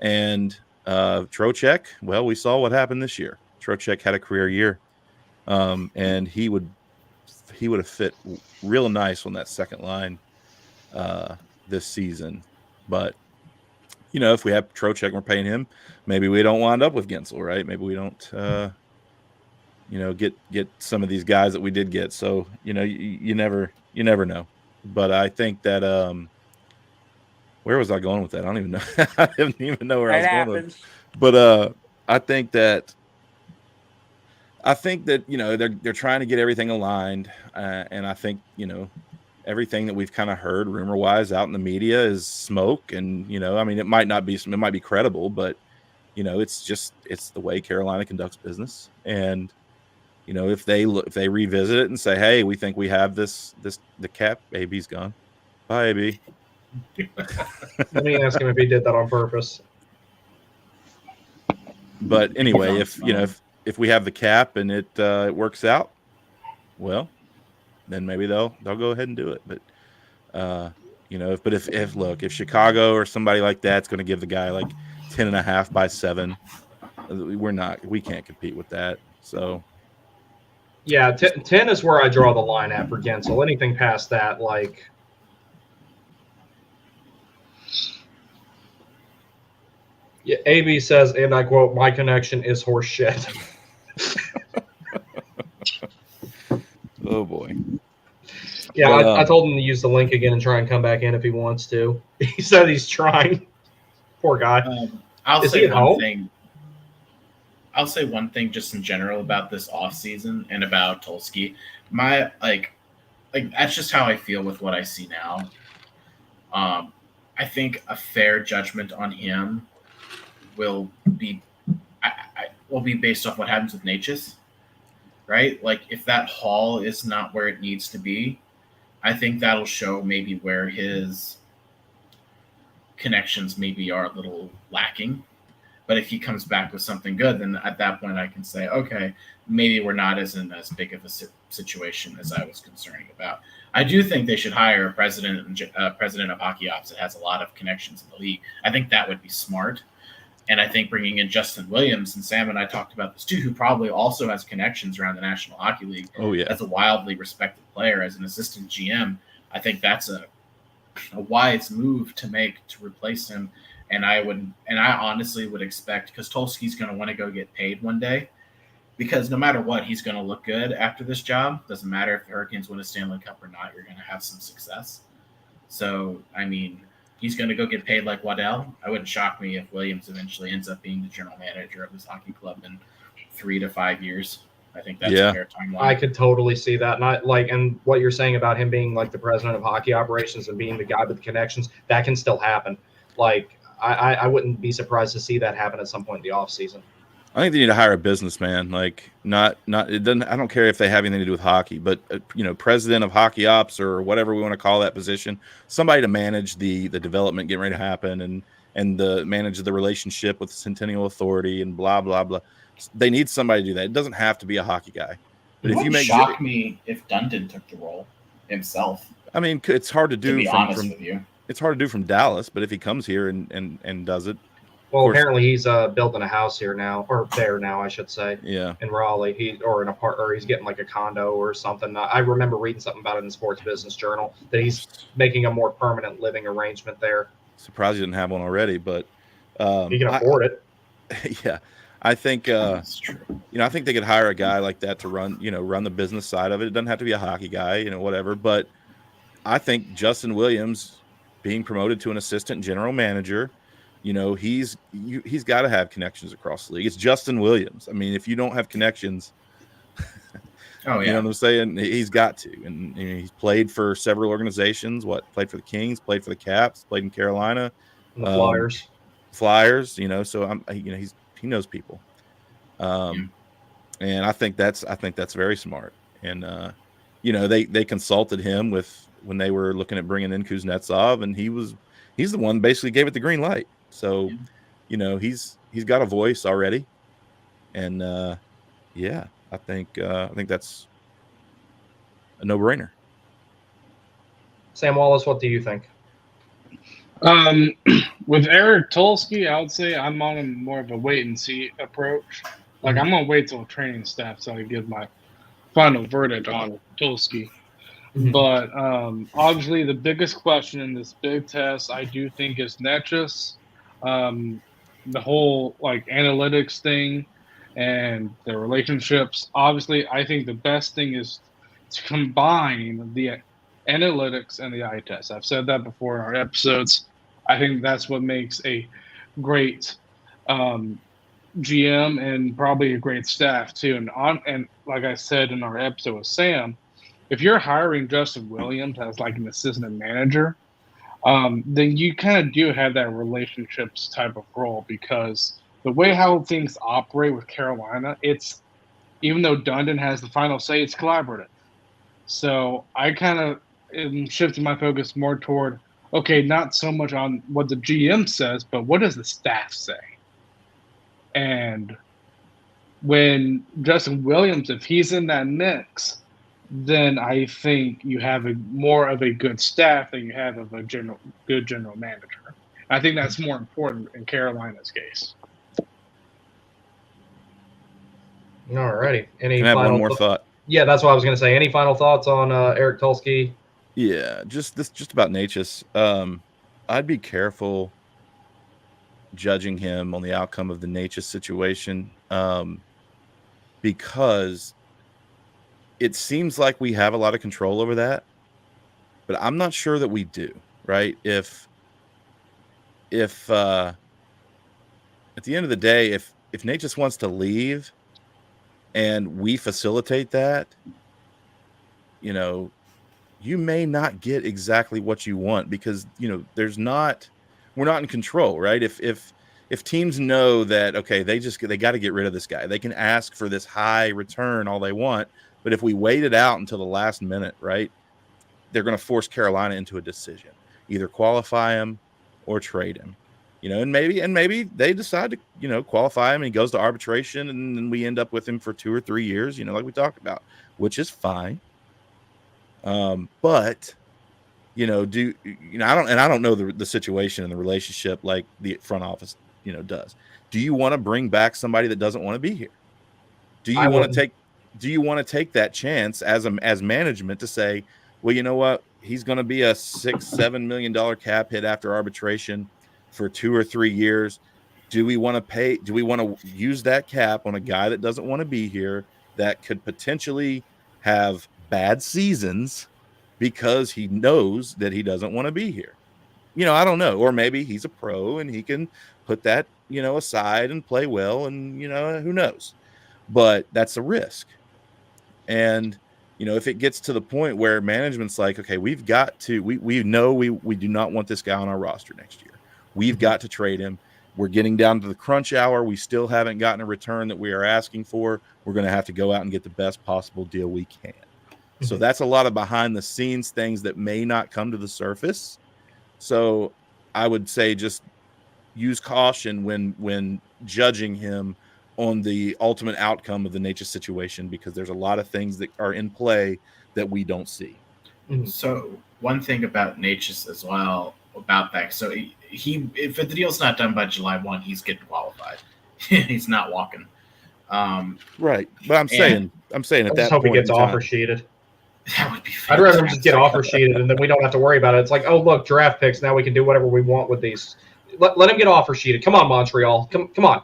And Trocheck, well, we saw what happened this year. Trocheck had a career year, and he would have fit real nice on that second line this season. But if we have Trocheck and we're paying him, maybe we don't wind up with Guentzel, right? Maybe we don't get some of these guys that we did get. So you never know. But I think that where was I going with that? I don't even know. I didn't even know where I was going with it. But I think that they're trying to get everything aligned, and I think everything that we've kind of heard rumor wise out in the media is smoke. And I mean, it might be credible, but it's the way Carolina conducts business. And if they revisit it and say, hey, we think we have the cap, AB's gone. Bye, AB. Let me ask him if he did that on purpose. But anyway, if we have the cap and it works out, well, then maybe they'll go ahead and do it. But if Chicago or somebody like that's going to give the guy like 10.5 by 7, we can't compete with that. So yeah, 10 is where I draw the line at for Guentzel. Anything past that, like. Yeah, AB says, and I quote, "My connection is horse shit." Oh boy. Yeah, I told him to use the link again and try and come back in if he wants to. He said he's trying. Poor guy. I'll say one thing just in general about this offseason and about Tulsky. My like that's just how I feel with what I see now. I think a fair judgment on him will be based off what happens with Necas, right? Like if that haul is not where it needs to be, I think that'll show maybe where his connections maybe are a little lacking. But if he comes back with something good, then at that point I can say, okay, maybe we're not in as big of a situation as I was concerned about. I do think they should hire a president of hockey ops that has a lot of connections in the league. I think that would be smart. And I think bringing in Justin Williams, and Sam and I talked about this too, who probably also has connections around the National Hockey League. Oh yeah, as a wildly respected player, as an assistant GM, I think that's a wise move to make to replace him. And I honestly would expect, because Tulsky's going to want to go get paid one day, because no matter what, he's going to look good after this job. Doesn't matter if the Hurricanes win a Stanley Cup or not, you're going to have some success. So, I mean, he's going to go get paid like Waddell. I wouldn't shock me if Williams eventually ends up being the general manager of this hockey club in 3 to 5 years. I think that's a fair timeline. I could totally see that. And what you're saying about him being like the president of hockey operations and being the guy with the connections, that can still happen. Like, I wouldn't be surprised to see that happen at some point in the offseason. I think they need to hire a businessman, like not it doesn't. I don't care if they have anything to do with hockey, but president of hockey ops or whatever we want to call that position, somebody to manage the development getting ready to happen and the manage the relationship with the Centennial Authority and blah blah blah. They need somebody to do that. It doesn't have to be a hockey guy, but It if you wouldn't make shock me if Dundon took the role himself. I mean, it's hard to do To be from honest with you, it's hard to do from Dallas, but if he comes here and does it. Well, apparently he's building a house here now, or there now, I should say. Yeah. In Raleigh, he's getting like a condo or something. I remember reading something about it in the Sports Business Journal that he's making a more permanent living arrangement there. Surprised he didn't have one already, but he can afford it. Yeah, I think that's true. I think they could hire a guy like that to run the business side of it. It doesn't have to be a hockey guy, whatever. But I think Justin Williams being promoted to an assistant general manager. He's got to have connections across the league. It's Justin Williams. I mean, if you don't have connections, oh yeah, you know what I'm saying? He's got to. And he's played for several organizations. Played for the Kings, played for the Caps, played in Carolina, and the Flyers. So he knows people. And I think that's very smart. And they consulted him when they were looking at bringing in Kuznetsov, and he's the one basically gave it the green light. So, he's got a voice already, and I think that's a no-brainer. Sam Wallace, what do you think? With Eric Tulsky, I would say I'm on more of a wait and see approach. Like I'm gonna wait till training staff so I give my final verdict on Tulsky. Mm-hmm. But obviously, the biggest question in this big test, I do think, is Necas. The whole analytics thing and the relationships. Obviously, I think the best thing is to combine the analytics and the eye test. I've said that before in our episodes. I think that's what makes a great GM and probably a great staff too. And like I said in our episode with Sam, if you're hiring Justin Williams as an assistant manager, then you kind of do have that relationships type of role, because the way how things operate with Carolina, it's, even though Dundon has the final say, it's collaborative. So I kind of am shifting my focus more toward, okay, not so much on what the GM says, but what does the staff say? And when Justin Williams, if he's in that mix, then I think you have more of a good staff than you have of a good general manager. I think that's more important in Carolina's case. All righty. Can I have one more thought? Yeah, that's what I was going to say. Any final thoughts on Eric Tulsky? Yeah, just about Necas. I'd be careful judging him on the outcome of the Necas situation, because it seems like we have a lot of control over that, but I'm not sure that we do, right? If at the end of the day, if Necas wants to leave and we facilitate that, you may not get exactly what you want, because we're not in control, right? If teams know that, okay, they got to get rid of this guy, they can ask for this high return all they want. But if we wait it out until the last minute, right, they're going to force Carolina into a decision, either qualify him or trade him, and maybe they decide to, qualify him and he goes to arbitration, and then we end up with him for 2 or 3 years, like we talked about, which is fine. But I don't know the situation and the relationship like the front office, does. Do you want to bring back somebody that doesn't want to be here? Do you want to take that chance as management to say, well, you know what, he's going to be a $6-7 million cap hit after arbitration for 2 or 3 years. Do we want to use that cap on a guy that doesn't want to be here, that could potentially have bad seasons because he knows that he doesn't want to be here? I don't know. Or maybe he's a pro and he can put that, aside and play well, and, who knows? But that's a risk. And, if it gets to the point where management's like, okay, we've got to, we know we do not want this guy on our roster next year. We've got to trade him. we're getting down to the crunch hour. We still haven't gotten a return that we are asking for. We're going to have to go out and get the best possible deal we can. So that's a lot of behind the scenes things that may not come to the surface. So I would say just use caution when judging him on the ultimate outcome of the Necas situation, because there's a lot of things that are in play that we don't see. So one thing about Necas as well about that, so he if the deal's not done by July 1, he's getting qualified. He's not walking. Right, but I'm saying at that point he gets in offer time, sheeted. That would be I'd rather him just get offer sheeted, and then we don't have to worry about it. It's like, oh look, draft picks. Now we can do whatever we want with these. Let him get offer sheeted. Come on, Montreal. Come on.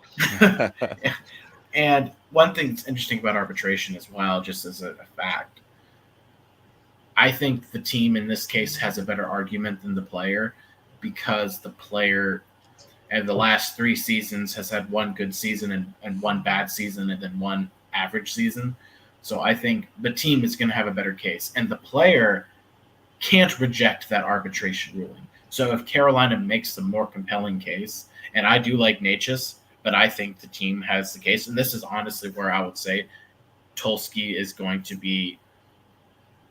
And one thing that's interesting about arbitration as well, just as a fact, I think the team in this case has a better argument than the player, because the player in the last 3 seasons has had one good season and one bad season and then one average season. So I think the team is going to have a better case, and the player can't reject that arbitration ruling. So if Carolina makes the more compelling case, and I do like Necas, but I think the team has the case, and this is honestly where I would say Tulsky is going to be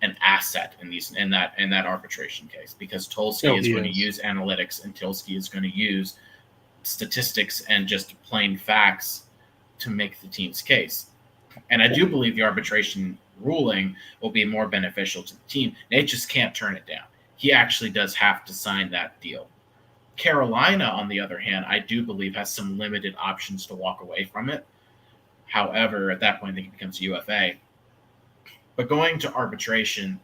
an asset in that arbitration case, because Tulsky is going to use analytics, and Tulsky is going to use statistics and just plain facts to make the team's case. And I do believe the arbitration ruling will be more beneficial to the team. Necas can't turn it down. He actually does have to sign that deal. Carolina, on the other hand, I do believe has some limited options to walk away from it. However, at that point, I think it becomes UFA. But going to arbitration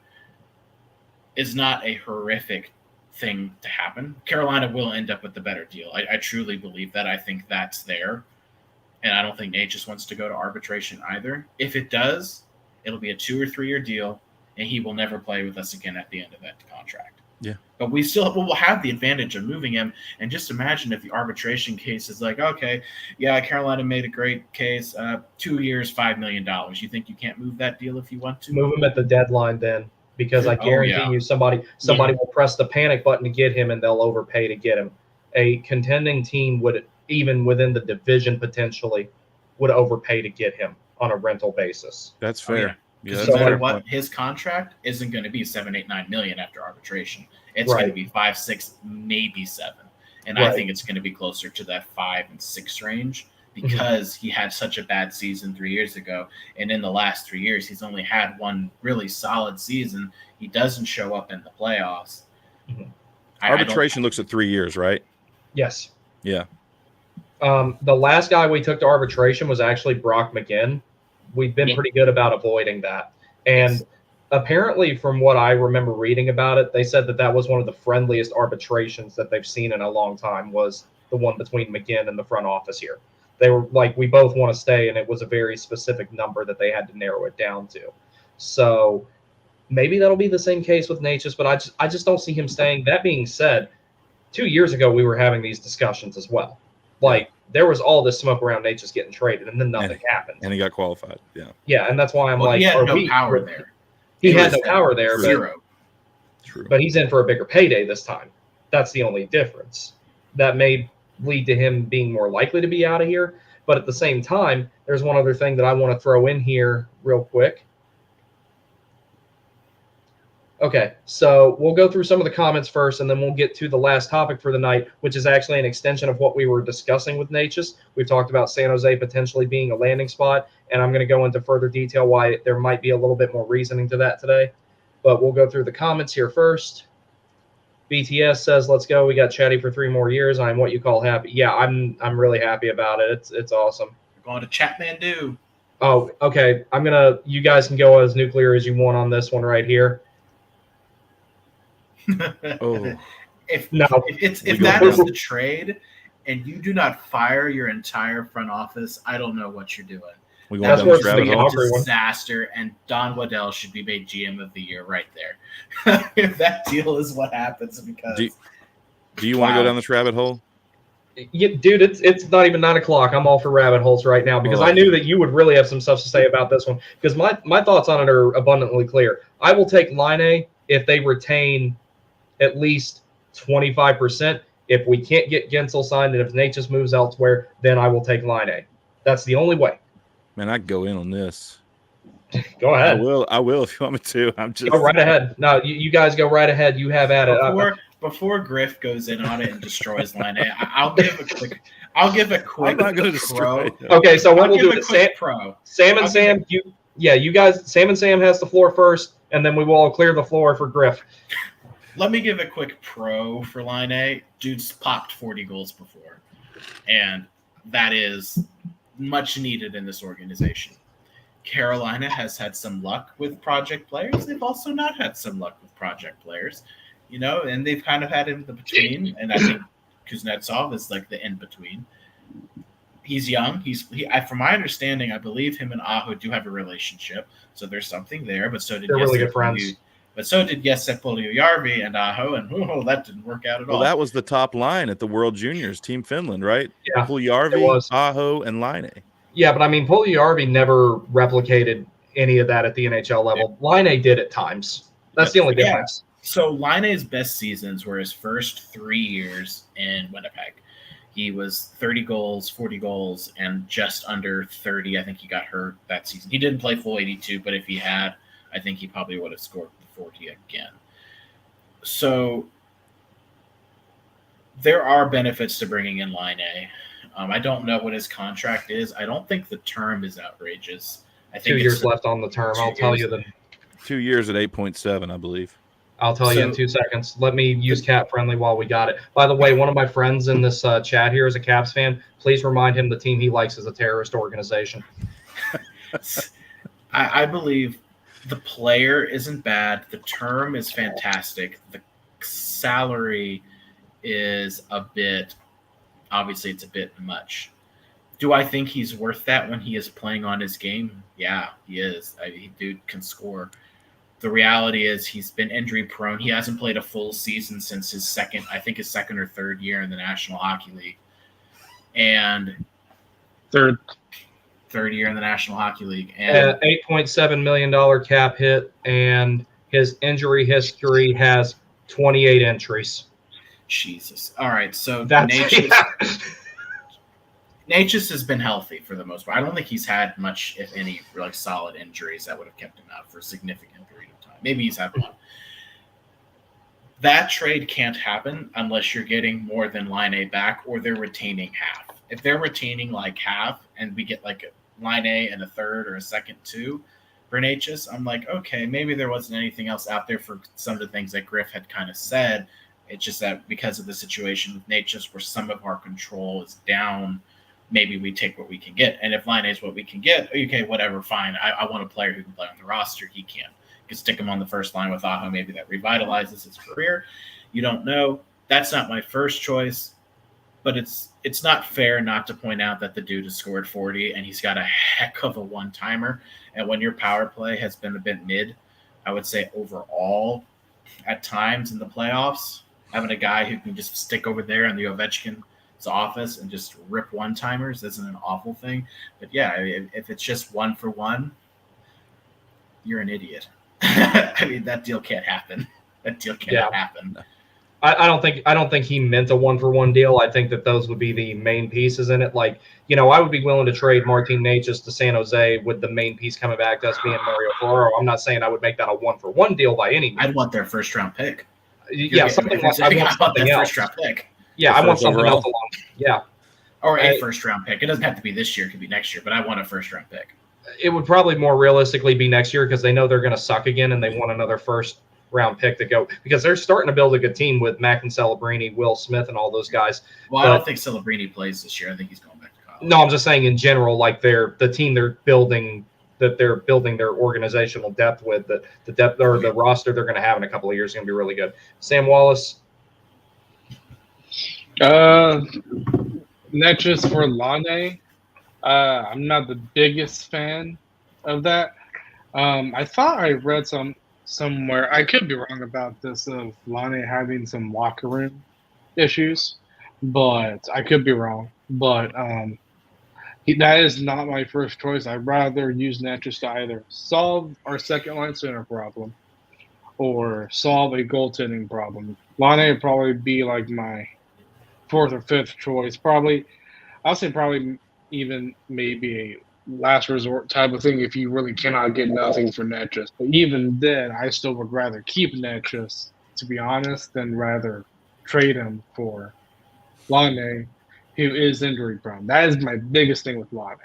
is not a horrific thing to happen. Carolina will end up with the better deal. I truly believe that. I think that's there. And I don't think Necas wants to go to arbitration either. If it does, it'll be a 2 or 3 year deal, and he will never play with us again at the end of that contract. Yeah. But we'll have the advantage of moving him. And just imagine if the arbitration case is like, okay, yeah, Carolina made a great case, 2 years, $5 million. You think you can't move that deal if you want to? Move him at the deadline then, because I guarantee you somebody will press the panic button to get him, and they'll overpay to get him. A contending team would, even within the division potentially, would overpay to get him on a rental basis. That's fair. Oh, yeah. No matter what, his contract isn't going to be 7, 8, 9 million after arbitration. It's going to be 5, 6, maybe 7. And I think it's going to be closer to that 5 and 6 range, because he had such a bad season 3 years ago. And in the last 3 years, he's only had one really solid season. He doesn't show up in the playoffs. Arbitration looks at 3 years, right? Yes. Yeah. The last guy we took to arbitration was actually Brock McGinn. We've been pretty good about avoiding that. And apparently, from what I remember reading about it, they said that was one of the friendliest arbitrations that they've seen in a long time, was the one between McGinn and the front office here. They were like, we both want to stay, and it was a very specific number that they had to narrow it down to. So maybe that'll be the same case with Necas, but I just don't see him staying. That being said, 2 years ago, we were having these discussions as well. Like, there was all this smoke around Necas getting traded, and then nothing happened. And he got qualified. Yeah. Yeah, and that's why I'm he had no power there. He had no power there. Zero. But he's in for a bigger payday this time. That's the only difference. That may lead to him being more likely to be out of here. But at the same time, there's one other thing that I want to throw in here real quick. Okay, so we'll go through some of the comments first, and then we'll get to the last topic for the night, which is actually an extension of what we were discussing with Necas. We've talked about San Jose potentially being a landing spot, and I'm going to go into further detail why there might be a little bit more reasoning to that today. But we'll go through the comments here first. BTS says, let's go. We got Chatty for 3 more years. I'm what you call happy. Yeah, I'm really happy about it. It's awesome. We're going to Chatmandu. Oh, okay. You guys can go as nuclear as you want on this one right here. If that is the trade, and you do not fire your entire front office, I don't know what you're doing. That's where it's a disaster, and Don Waddell should be made GM of the year right there. If that deal is what happens, because do you want to go down this rabbit hole? Yeah, dude, it's not even 9 o'clock. I'm all for rabbit holes right now, because I knew that you would really have some stuff to say about this one, because my thoughts on it are abundantly clear. I will take Line A if they retain at least 25%, If we can't get Guentzel signed and if Necas moves elsewhere, then I will take Line. That's the only way. Man, I go in on this. Go ahead. I will if you want me to. I'm just go right ahead. No, you guys go right ahead. You have at it. Before Griff goes in on it and destroys Line, I'll give a quick. I'm not going to destroy. Okay, so what we'll do is Sam and Sam. Sam and Sam has the floor first, and then we will all clear the floor for Griff. Let me give a quick pro for Line. Dude's popped 40 goals before, and that is much needed in this organization. Carolina has had some luck with project players. They've also not had some luck with project players, and they've kind of had in the between. And I think Kuznetsov is like the in between. He's young. From my understanding, I believe him and Aho do have a relationship, so there's something there. But so did they're really good friends. But so did Jesse Puljujärvi and Aho, and that didn't work out at all. Well, that was the top line at the World Juniors, Team Finland, right? Yeah, Puljujärvi, Aho, and Line. Yeah, but I mean, Puljujärvi never replicated any of that at the NHL level. Yeah. Line did at times. That's the only difference. So Line's best seasons were his first 3 years in Winnipeg. He was 30 goals, 40 goals, and just under 30. I think he got hurt that season. He didn't play full 82, but if he had, I think he probably would have scored 40 again. So there are benefits to bringing in Line. I don't know what his contract is. I don't think the term is outrageous. I think 2 years left on the term. I'll tell you the 2 years at 8.7, I believe. I'll tell you in 2 seconds. Let me use Cap Friendly while we got it. By the way, one of my friends in this chat here is a Caps fan. Please remind him the team he likes is a terrorist organization. I believe the player isn't bad. The term is fantastic. The salary is obviously it's a bit much. Do I think he's worth that when he is playing on his game? Yeah, he is. Dude can score. The reality is he's been injury prone. He hasn't played a full season since his second or third year in the National Hockey League. And third year in the National Hockey League. And $8.7 million cap hit, and his injury history has 28 entries. Jesus. All right, so Necas has been healthy for the most part. I don't think he's had much, if any, like solid injuries that would have kept him out for a significant period of time. Maybe he's had one. That trade can't happen unless you're getting more than Line back or they're retaining half. If they're retaining like half and we get like a Line and a third or a second too for Necas, I'm like, okay, maybe there wasn't anything else out there for some of the things that Griff had kind of said. It's just that because of the situation with Necas where some of our control is down, maybe we take what we can get. And if Line is what we can get, okay, whatever, fine. I want a player who can play on the roster. He can. You can stick him on the first line with Aho. Maybe that revitalizes his career. You don't know. That's not my first choice. But it's not fair not to point out that the dude has scored 40 and he's got a heck of a one-timer. And when your power play has been a bit mid, I would say overall at times in the playoffs, having a guy who can just stick over there in the Ovechkin's office and just rip one-timers isn't an awful thing. But yeah, if it's just 1 for 1, you're an idiot. I mean, that deal can't happen. That deal can't happen. I don't think he meant a 1-for-1 deal. I think that those would be the main pieces in it. Like, I would be willing to trade Martin Necas to San Jose with the main piece coming back to us being Mario Ferraro. I'm not saying I would make that a 1-for-1 deal by any means. I'd want their first-round pick. Yeah, something like I want something else. First-round pick. Yeah, I want something else along. Yeah. Or a first-round pick. It doesn't have to be this year. It could be next year, but I want a first-round pick. It would probably more realistically be next year because they know they're going to suck again and they want another first-round pick to go because they're starting to build a good team with Mac and Celebrini, Will Smith, and all those guys. Well, I don't think Celebrini plays this year. I think he's going back to college. No, I'm just saying in general, like the team they're building their organizational depth with, the depth or the roster they're going to have in a couple of years is going to be really good. Sam Wallace. Necas for Line. I'm not the biggest fan of that. I thought I read somewhere, I could be wrong about this, of Line having some locker room issues, but I could be wrong. But that is not my first choice. I'd rather use Necas to either solve our second line center problem or solve a goaltending problem. Line would probably be like my fourth or fifth choice. Probably, I'll say probably even maybe a last resort type of thing if you really cannot get nothing for Necas. But even then, I still would rather keep Necas, to be honest, than rather trade him for Laine, who is injury prone. That is my biggest thing with Laine,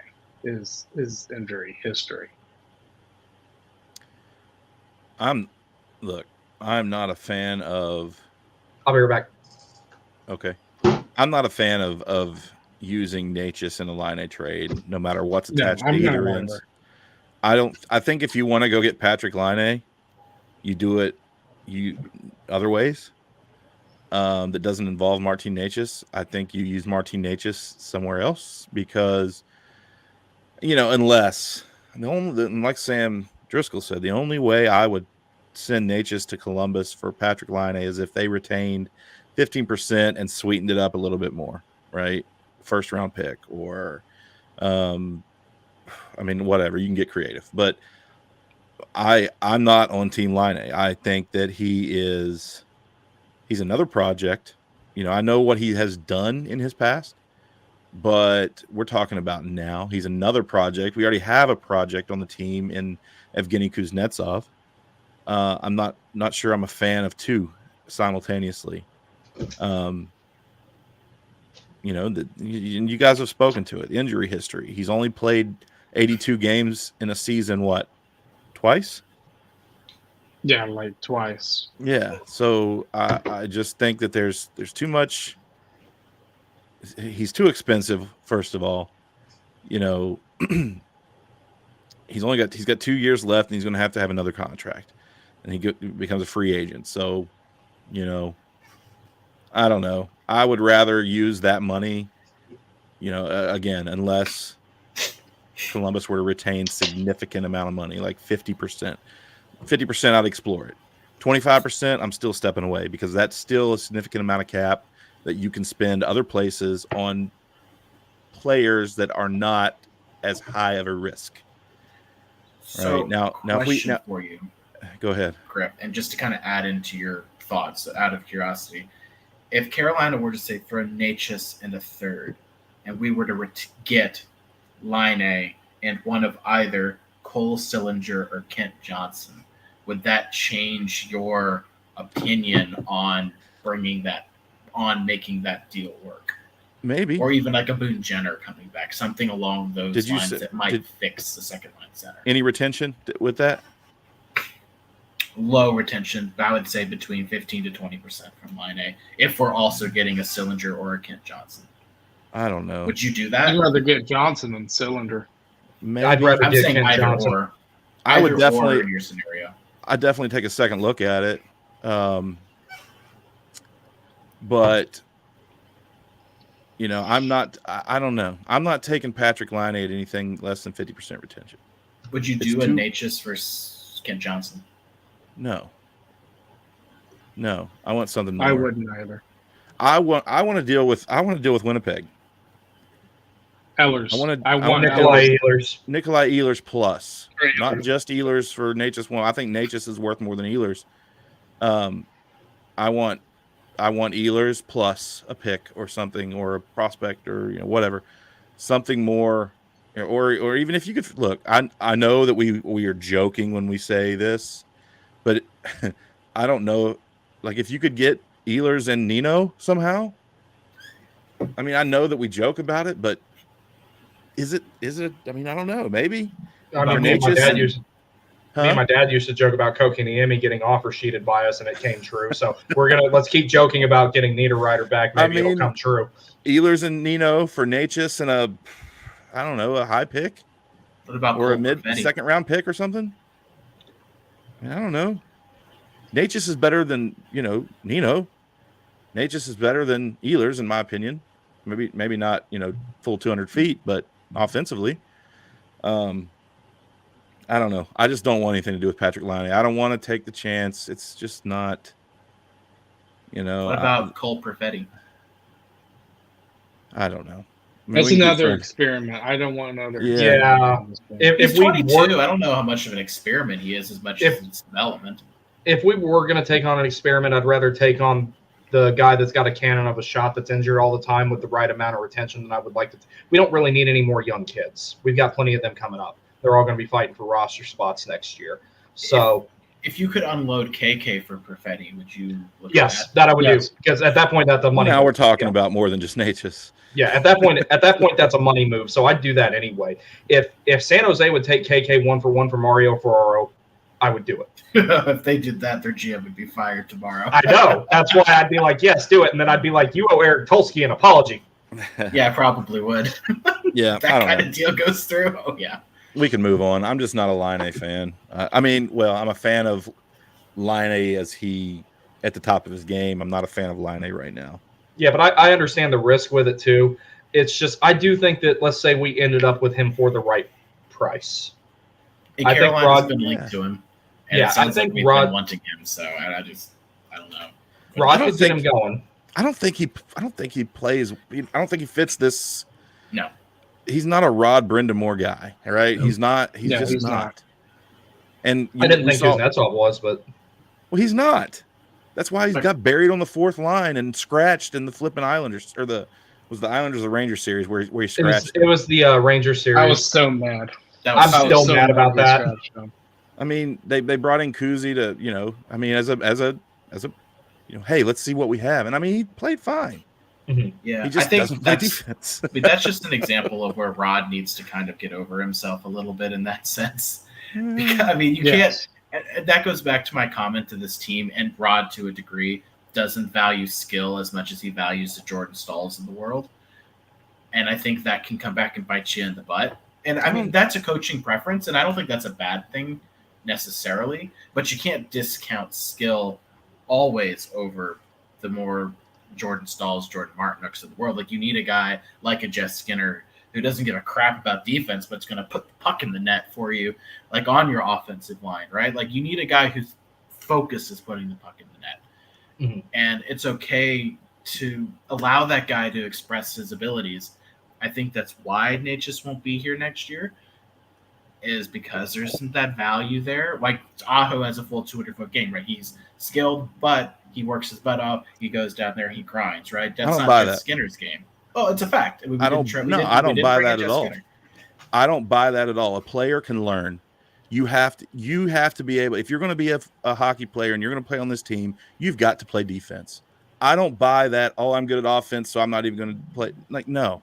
is injury history. I'm not a fan of. I'll be right back. Okay, I'm not a fan of using Necas in a Laine trade, no matter what's attached to either ends. I think if you want to go get Patrick Laine, you do it other ways. That doesn't involve Martin Necas. I think you use Martin Necas somewhere else because, unless like Sam Driscoll said, the only way I would send Necas to Columbus for Patrick Laine is if they retained 15% and sweetened it up a little bit more, right? First round pick or, whatever, you can get creative, but I'm not on Team Laine. I think that he's another project. I know what he has done in his past, but we're talking about now. He's another project. We already have a project on the team in Evgeny Kuznetsov. I'm not sure I'm a fan of two simultaneously. You guys have spoken to it. The injury history. He's only played 82 games in a season. What? Twice? Yeah, like twice. Yeah. So I just think that there's too much. He's too expensive. First of all, he's got 2 years left, and he's going to have another contract, and he becomes a free agent. So, I don't know. I would rather use that money, again, unless Columbus were to retain significant amount of money, like 50%. 50%, I'd explore it. 25%, I'm still stepping away because that's still a significant amount of cap that you can spend other places on players that are not as high of a risk. So, right now, for you, go ahead, Griff, and just to kind of add into your thoughts, out of curiosity, if Carolina were to say throw Necas in the third, and we were to get Laine and one of either Cole Sillinger or Kent Johnson, would that change your opinion on making that deal work? Maybe. Or even like a Boone Jenner coming back, something along those lines that might fix the second line center. Any retention with that? Low retention, I would say between 15 to 20% from Laine, if we're also getting a Sillinger or a Kent Johnson. I don't know. Would you do that? I'd rather get Johnson than Cylinder. Maybe. I'd rather I'm get saying Kent either Johnson. or. I would definitely in your scenario. I'd definitely take a second look at it. But I'm not. I don't know. I'm not taking Patrick Laine at anything less than 50% retention. Would you do a Necas versus Kent Johnson? No. I want something more. I wouldn't either. I want to deal with Winnipeg. Ehlers. I want Nikolai Ehlers. Nikolai Ehlers plus, not just Ehlers for Necas. Well, I think Necas is worth more than Ehlers. I want Ehlers plus a pick or something, or a prospect, or whatever, something more, or even if you could look. I know that we are joking when we say this, but I don't know. Like if you could get Ehlers and Nino somehow. I mean, I know that we joke about it, but is it? I mean, I don't know. Maybe. I mean, me and my dad used to joke about Kotkaniemi getting offer sheeted by us, and it came true. So let's keep joking about getting Niederreiter back. Maybe it'll come true. Ehlers and Nino for Necas and a high pick. What about or a mid-second round pick or something? I don't know. Necas is better than Nino. Necas is better than Ehlers in my opinion. Maybe not full 200 feet, but offensively. I don't know. I just don't want anything to do with Patrick Laine. I don't want to take the chance. It's just not, What about Cole Perfetti? I don't know. That's another experiment. I don't want another. Yeah. If he's 22, I don't know how much of an experiment he is as much as it's development. If we were going to take on an experiment, I'd rather take on the guy that's got a cannon of a shot that's injured all the time with the right amount of retention that I would like to. We don't really need any more young kids. We've got plenty of them coming up. They're all going to be fighting for roster spots next year. So if you could unload KK for Perfetti, would you look yes, at that I would do, because at that point that's a money Now move. we're talking about more than just Necas. Yeah, at that point that's a money move. So I'd do that anyway. If San Jose would take KK 1-for-1 for Mario Ferraro, I would do it. If they did that, their GM would be fired tomorrow. I know. That's why I'd be like, yes, do it. And then I'd be like, you owe Eric Tulsky an apology. Yeah, probably would. Yeah, That kind of deal goes through. Oh, yeah. We can move on. I'm just not a Line fan. I'm a fan of Line as he at the top of his game. I'm not a fan of Line right now. Yeah, but I understand the risk with it too. It's just I do think that, let's say we ended up with him for the right price. And I think Carolina's Rod- been linked to him. And Yeah, it sounds I think like we've Rod- been wanting him. So I don't know. Rod could get him going. I don't think he plays. I don't think he fits this. No. He's not a Rod Brindamore guy, all right? He's not. He's Yeah, just he's not. not. And I didn't think Guentzel was, but well, he's not. That's why he's got buried on the fourth line and scratched in the flipping Islanders or the Islanders or Rangers series where he scratched. it was the Rangers series. I was so mad. I'm still mad about that. I mean, they brought in Kuzi to, as a hey, let's see what we have. And I mean, he played fine. Mm-hmm. Yeah, He just doesn't play defense. that's just an example of where Rod needs to kind of get over himself a little bit in that sense. Because, I mean, you can't. That goes back to my comment to this team, and Rod, to a degree, doesn't value skill as much as he values the Jordan Stahls of the world. And I think that can come back and bite you in the butt. And I mean, that's a coaching preference, and I don't think that's a bad thing necessarily, but you can't discount skill always over the more Jordan Stahls, Jordan Martinuk's of the world. Like, you need a guy like a Jeff Skinner who doesn't give a crap about defense, but it's going to put the puck in the net for you, like on your offensive line, right? Like, you need a guy whose focus is putting the puck in the net. Mm-hmm. And it's okay to allow that guy to express his abilities. I think that's why Necas won't be here next year, is because there isn't that value there. Like, Aho has a full 200-foot game, right? He's skilled, but he works his butt off. He goes down there, he grinds, right? That's not Jeff Skinner's game. Oh, it's a fact. I don't buy that at all. I don't buy that at all. A player can learn. You have to be able, if you're going to be a hockey player and you're going to play on this team, you've got to play defense. I don't buy that. Oh, I'm good at offense, so I'm not even going to play. Like, no,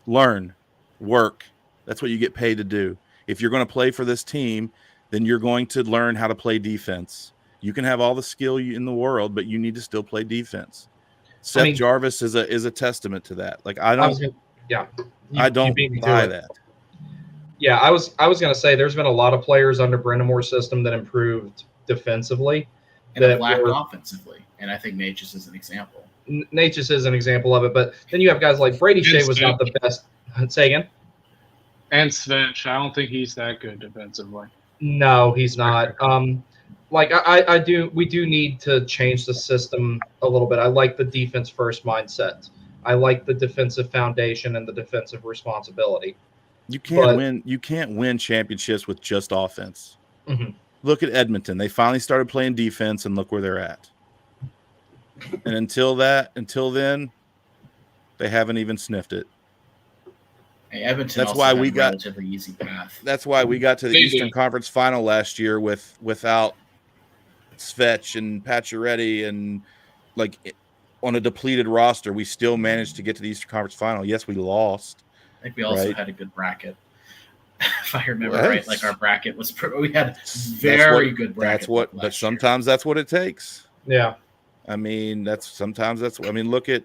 learn, work. That's what you get paid to do. If you're going to play for this team, then you're going to learn how to play defense. You can have all the skill in the world, but you need to still play defense. Seth Jarvis is a testament to that. Like, I don't buy that. Yeah, I was going to say there's been a lot of players under Brendamore's system that improved defensively and that lacked offensively, and I think Necas is an example. Necas is an example of it, but then you have guys like Brady Shea was not the best. Say again. And Svench, I don't think he's that good defensively. No, he's not. We do need to change the system a little bit. I like the defense first mindset. I like the defensive foundation and the defensive responsibility. You can't win championships with just offense. Mm-hmm. Look at Edmonton. They finally started playing defense, and look where they're at. And until then, they haven't even sniffed it. Hey, Edmonton. That's why we got a relatively easy path. That's why we got to the Eastern Conference Final last year without Svetch and Pacioretty, and like on a depleted roster, we still managed to get to the Eastern Conference Final. Yes, we lost. I think we also had a good bracket. If I remember right, like our bracket was we had very good bracket. But sometimes that's what it takes. Yeah. I mean, look at,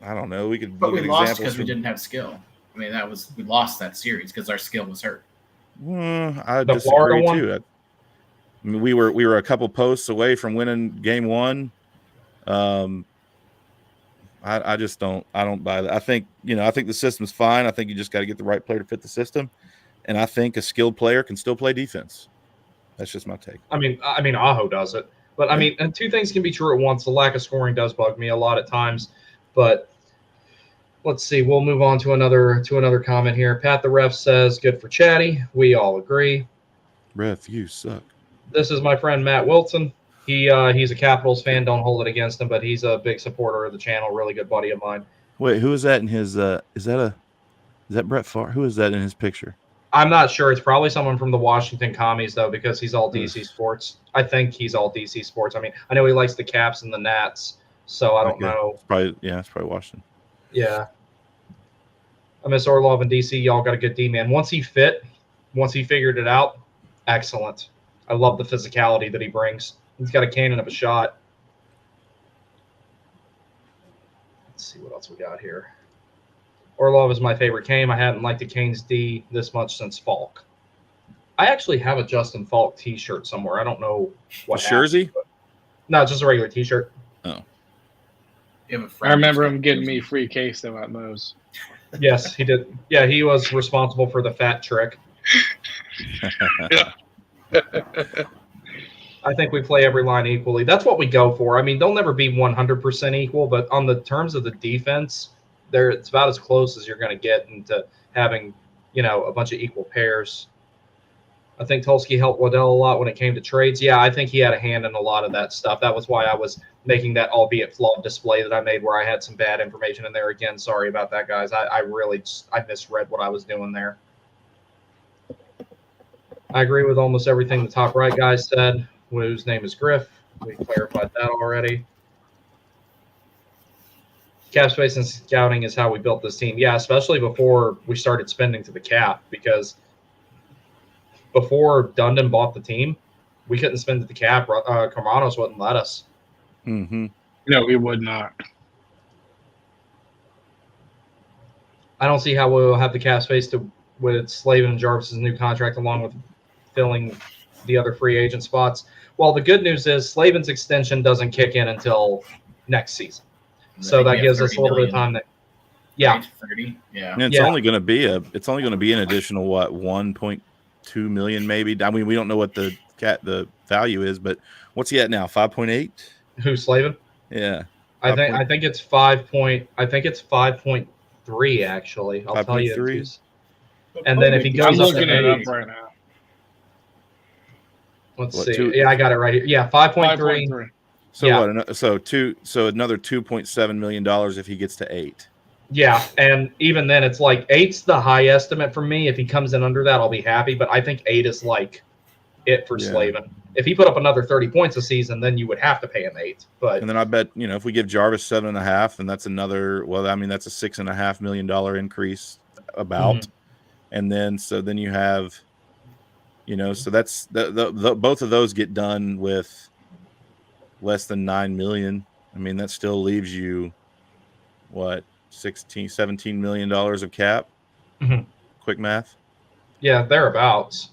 I don't know. But we lost because we didn't have skill. I mean, we lost that series because our skill was hurt. I disagree too. I mean, we were a couple posts away from winning game one. I just don't buy that. I think the system's fine. I think you just got to get the right player to fit the system, and I think a skilled player can still play defense. That's just my take. I mean, Aho does it, but I mean, and two things can be true at once. The lack of scoring does bug me a lot at times, but let's see. We'll move on to another comment here. Pat the Ref says, "Good for Chatty." We all agree. Ref, you suck. This is my friend Matt Wilson. He's a Capitals fan. Don't hold it against him, but he's a big supporter of the channel. Really good buddy of mine. Wait, who is that in his? Is that Brett Favre? Who is that in his picture? I'm not sure. It's probably someone from the Washington Commies, though, because he's all DC Sports. I think he's all DC Sports. I mean, I know he likes the Caps and the Nats, so I don't know. It's probably Washington. Yeah. I miss Orlov and DC. Y'all got a good D, man. Once he figured it out, excellent. I love the physicality that he brings. He's got a cannon of a shot. Let's see what else we got here. Orlov is my favorite Kane. I haven't liked the Canes D this much since Falk. I actually have a Justin Falk T-shirt somewhere. I don't know what. Jersey? No, just a regular T-shirt. Oh. I remember him getting me free queso at Moe's. Yes, he did. Yeah, he was responsible for the fat trick. I think we play every line equally. That's what we go for. I mean, they'll never be 100% equal, but on the terms of the defense, it's about as close as you're going to get into having, a bunch of equal pairs. I think Tulsky helped Waddell a lot when it came to trades. Yeah, I think he had a hand in a lot of that stuff. That was why I was making that albeit flawed display that I made where I had some bad information in there. Again, sorry about that, guys. I misread what I was doing there. I agree with almost everything the top right guy said, whose name is Griff. We clarified that already. Cap space and scouting is how we built this team. Yeah, especially before we started spending to the cap, because before Dundon bought the team, we couldn't spend to the cap. Carmanos wouldn't let us. Mm-hmm. No, he would not. I don't see how we'll have the cap space with Slavin and Jarvis's new contract, along with filling the other free agent spots. Well, the good news is Slavin's extension doesn't kick in until next season. So that gives us a little bit of time. Yeah, 30. Yeah, and it's only going to be an additional 1.2 million maybe. I mean, we don't know what the value is, but what's he at now? 5.8. Who's Slavin? Yeah, I think it's 5.3 actually. I'll tell you. 3. And then if he goes I'm looking up it up right now. Let's see. Yeah, I got it right here. Yeah, 5.3. So yeah. What? So another $2.7 million if he gets to 8. Yeah, and even then, it's like 8's the high estimate for me. If he comes in under that, I'll be happy. But I think 8 is like it for Slavin. If he put up another 30 points a season, then you would have to pay him 8. But and then I bet if we give Jarvis 7.5, then that's another. Well, I mean that's a $6.5 million increase about, and then you have, so that's the both of those get done with less than $9 million. I mean that still leaves you what? $17 million of cap. Quick math. Yeah, thereabouts.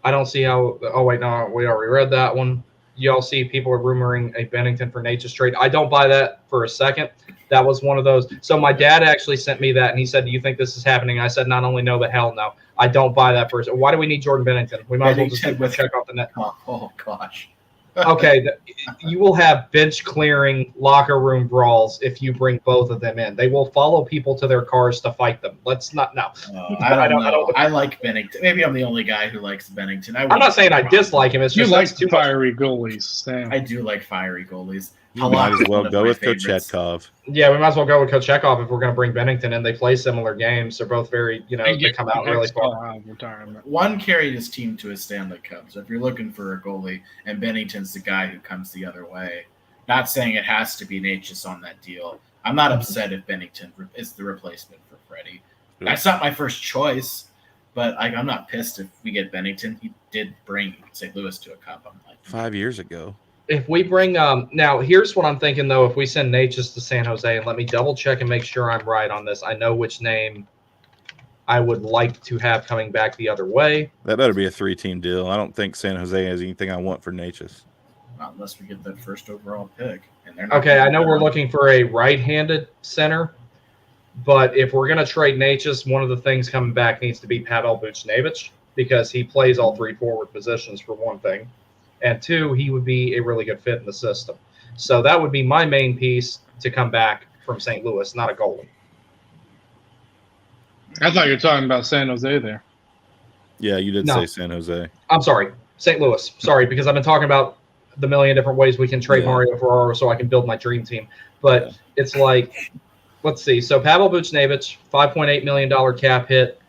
I don't see how. Oh wait, no, we already read that one. Y'all see people are rumoring a Bennington for Necas trade. I don't buy that for a second. That was one of those. So my dad actually sent me that, and he said, "Do you think this is happening?" I said, "Not only no, but hell no. I don't buy that person. Why do we need Jordan Bennington? We might as well just check off the net." Oh gosh. Okay, you will have bench clearing locker room brawls if you bring both of them in. They will follow people to their cars to fight them. Let's not. No, I don't know. I like Bennington. Maybe I'm the only guy who likes Bennington. I'm not saying I dislike him. It's you just like too fiery goalies. Sam. I do like fiery goalies. You might as well go with Kochetkov. Yeah, we might as well go with Kochetkov if we're going to bring Bennington in. They play similar games. They're both very, they come out really far. One carried his team to a Stanley Cup. So if you're looking for a goalie, and Bennington's the guy who comes the other way, not saying it has to be Necas on that deal. I'm not upset if Bennington is the replacement for Freddie. That's not my first choice, but I'm not pissed if we get Bennington. He did bring St. Louis to a cup. I'm like 5 years ago. If we bring now, here's what I'm thinking though. If we send Necas to San Jose, and let me double check and make sure I'm right on this. I know which name I would like to have coming back the other way. That better be a 3-team deal. I don't think San Jose has anything I want for Necas. Not unless we get that first overall pick. And they're not okay, I know we're looking for a right-handed center, but if we're going to trade Necas, one of the things coming back needs to be Pavel Buchnevich because he plays all 3 forward positions for one thing. And 2, he would be a really good fit in the system. So that would be my main piece to come back from St. Louis, not a goalie. I thought you were talking about San Jose there. Yeah, you did say San Jose. I'm sorry, St. Louis. Sorry, because I've been talking about the million different ways we can trade Mario Ferraro so I can build my dream team. But it's like, let's see. So Pavel Buchnevich, $5.8 million cap hit,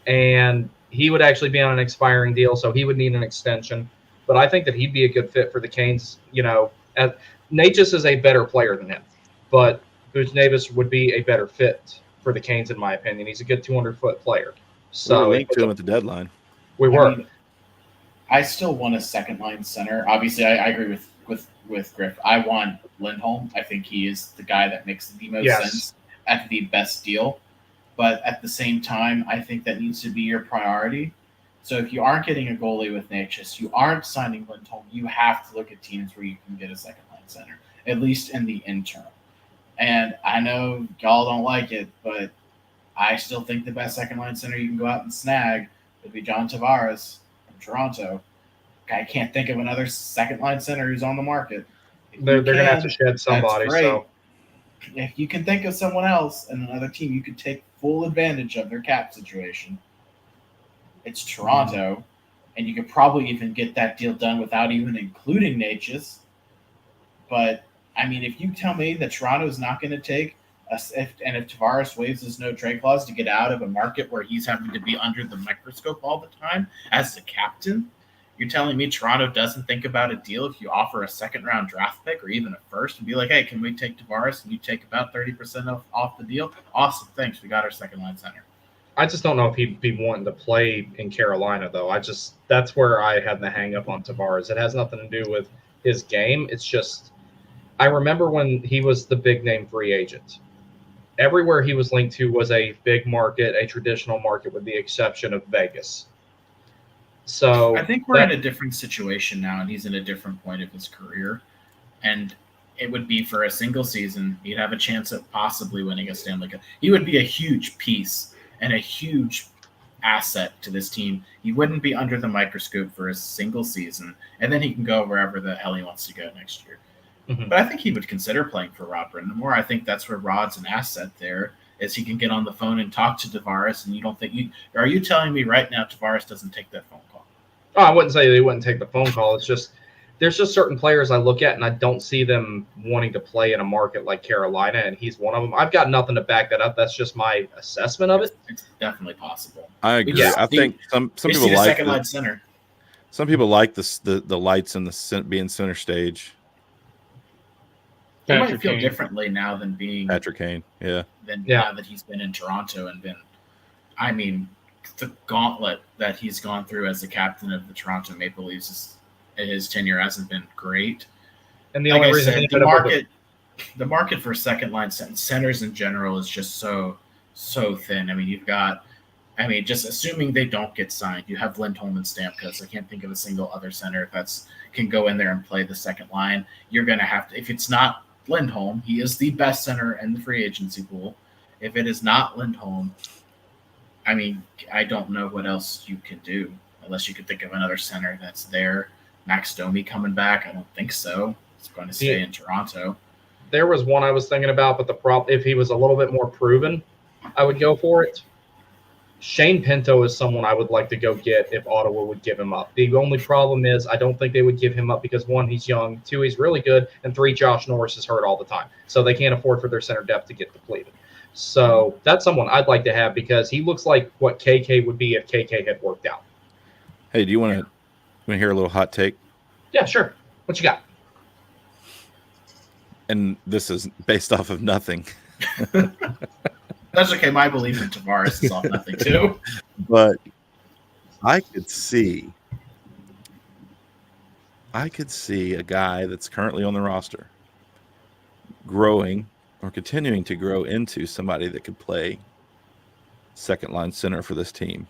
and he would actually be on an expiring deal, so he would need an extension. But I think that he'd be a good fit for the Canes. Necas is a better player than him, but Buchnevich would be a better fit for the Canes, in my opinion. He's a good 200-foot player. So we were linked to him at the deadline. We were. I still want a second-line center. Obviously, I agree with Griff. I want Lindholm. I think he is the guy that makes the most sense at the best deal. But at the same time, I think that needs to be your priority. So if you aren't getting a goalie with Necas, you aren't signing Lindholm, you have to look at teams where you can get a second-line center, at least in the interim. And I know y'all don't like it, but I still think the best second-line center you can go out and snag would be John Tavares from Toronto. I can't think of another second-line center who's on the market. They're going to have to shed somebody. So if you can think of someone else and another team you could take full advantage of their cap situation, it's Toronto, and you could probably even get that deal done without even including Necas. But, I mean, if you tell me that Toronto is not going to take if Tavares waives his no-trade clause to get out of a market where he's having to be under the microscope all the time as the captain, you're telling me Toronto doesn't think about a deal if you offer a second-round draft pick or even a first and be like, hey, can we take Tavares and you take about 30% off the deal? Awesome, thanks. We got our second-line center. I just don't know if he'd be wanting to play in Carolina, though. That's where I had the hang-up on Tavares. It has nothing to do with his game. It's just I remember when he was the big-name free agent. Everywhere he was linked to was a big market, a traditional market, with the exception of Vegas. So I think we're in a different situation now, and he's in a different point of his career. And it would be for a single season. He'd have a chance at possibly winning a Stanley Cup. He would be a huge piece and a huge asset to this team. He wouldn't be under the microscope for a single season, and then he can go wherever the hell he wants to go next year. Mm-hmm. But I think he would consider playing for Rod Brind'Amour. I think that's where Rod's an asset there, is he can get on the phone and talk to Tavares, and you don't think – are you telling me right now Tavares doesn't take that phone call? Oh, I wouldn't say they wouldn't take the phone call. It's just there's just certain players I look at, and I don't see them wanting to play in a market like Carolina, and he's one of them. I've got nothing to back that up. That's just my assessment of it. It's definitely possible. I agree. I think some people like second-line center. Some people like the lights and the being center stage. He might feel differently now than being Patrick Kane, now that he's been in Toronto and been. I mean, the gauntlet that he's gone through as the captain of the Toronto Maple Leafs, his tenure hasn't been great. And the only reason the market for second line centers in general is just so thin. I mean, just assuming they don't get signed, you have Lindholm and Stamkos. I can't think of a single other center that's can go in there and play the second line. You're going to have to, if it's not Lindholm, he is the best center in the free agency pool. If it is not Lindholm, I mean, I don't know what else you can do unless you could think of another center that's there. Max Domi coming back? I don't think so. He's going to stay in Toronto. There was one I was thinking about, but the problem, if he was a little bit more proven, I would go for it. Shane Pinto is someone I would like to go get if Ottawa would give him up. The only problem is I don't think they would give him up because, one, he's young, two, he's really good, and three, Josh Norris is hurt all the time. So they can't afford for their center depth to get depleted. So that's someone I'd like to have because he looks like what KK would be if KK had worked out. Hey, do you want to hear a little hot take? Yeah, sure. What you got? And this is based off of nothing. That's okay. My belief in Tavares is off nothing too. But I could see a guy that's currently on the roster growing or continuing to grow into somebody that could play second line center for this team.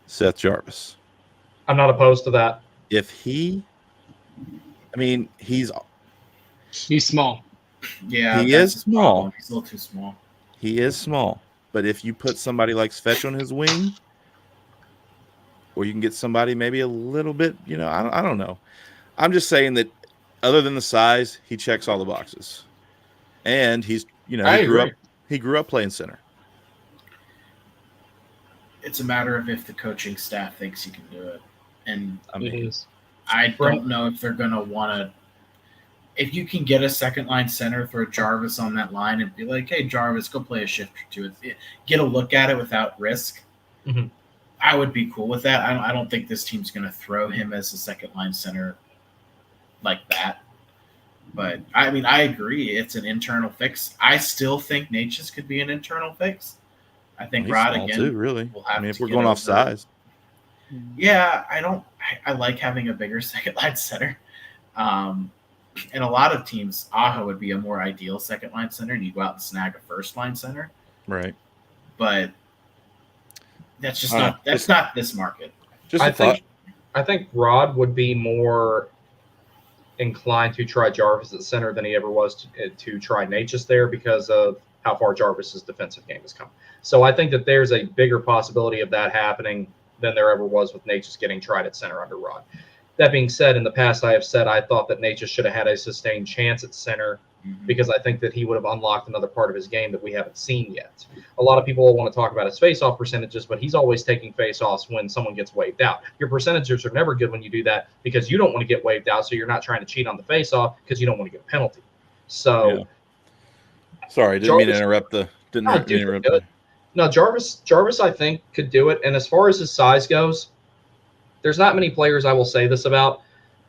Seth Jarvis. I'm not opposed to that. If he's small. Yeah, he is small. He's a little too small. He is small. But if you put somebody like Svetch on his wing, or you can get somebody maybe a little bit, I don't know. I'm just saying that other than the size, he checks all the boxes. And he grew up playing center. It's a matter of if the coaching staff thinks he can do it. And I mean, I don't know if they're going to want to. If you can get a second line center, throw Jarvis on that line and be like, hey, Jarvis, go play a shift or two. Get a look at it without risk. Mm-hmm. I would be cool with that. I don't think this team's going to throw him as a second line center like that. But, I mean, I agree. It's an internal fix. I still think Necas could be an internal fix. I think Rod, again, too, really. will have if to we're going off size. Yeah, I like having a bigger second line center. In a lot of teams, Aho would be a more ideal second line center, and you go out and snag a first line center. Right. But that's just not this market. I think Rod would be more inclined to try Jarvis at center than he ever was to try Necas there because of how far Jarvis's defensive game has come. So I think that there's a bigger possibility of that happening than there ever was with Necas getting tried at center under Rod. That being said, in the past I have said I thought that Necas should have had a sustained chance at center because I think that he would have unlocked another part of his game that we haven't seen yet. A lot of people want to talk about his face-off percentages, but he's always taking face-offs when someone gets waved out. Your percentages are never good when you do that because you don't want to get waved out, so you're not trying to cheat on the face-off because you don't want to get a penalty. So, sorry, didn't mean to interrupt No, Jarvis, I think, could do it. And as far as his size goes, there's not many players I will say this about.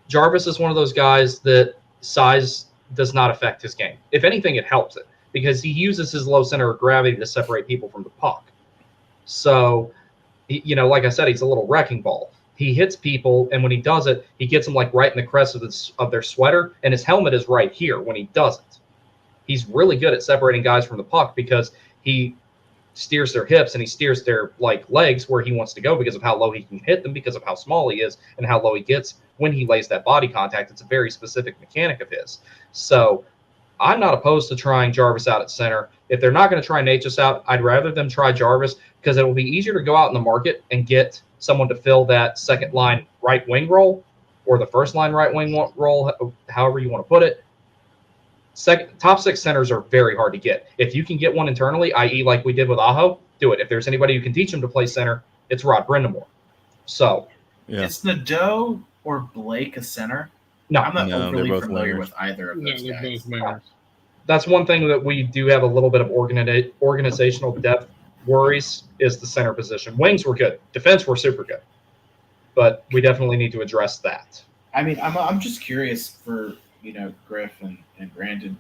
Jarvis is one of those guys that size does not affect his game. If anything, it helps it because he uses his low center of gravity to separate people from the puck. So, like I said, he's a little wrecking ball. He hits people, and when he does it, he gets them like right in the crest of their sweater, and his helmet is right here when he does it. He's really good at separating guys from the puck because he steers their hips and he steers their legs where he wants to go because of how low he can hit them, because of how small he is and how low he gets when he lays that body contact. It's a very specific mechanic of his. So I'm not opposed to trying Jarvis out at center. If they're not going to try Necas out, I'd rather them try Jarvis because it will be easier to go out in the market and get someone to fill that second line right wing role or the first line right wing role, however you want to put it. Top six centers are very hard to get. If you can get one internally, i.e. like we did with Aho, do it. If there's anybody who can teach him to play center, it's Rod Brindamore. So, is Nadeau or Blake a center? No. I'm not overly familiar with either of those guys. That's one thing that we do have a little bit of organizational depth worries is the center position. Wings were good. Defense were super good. But we definitely need to address that. I mean, I'm just curious for Griff and Brandon,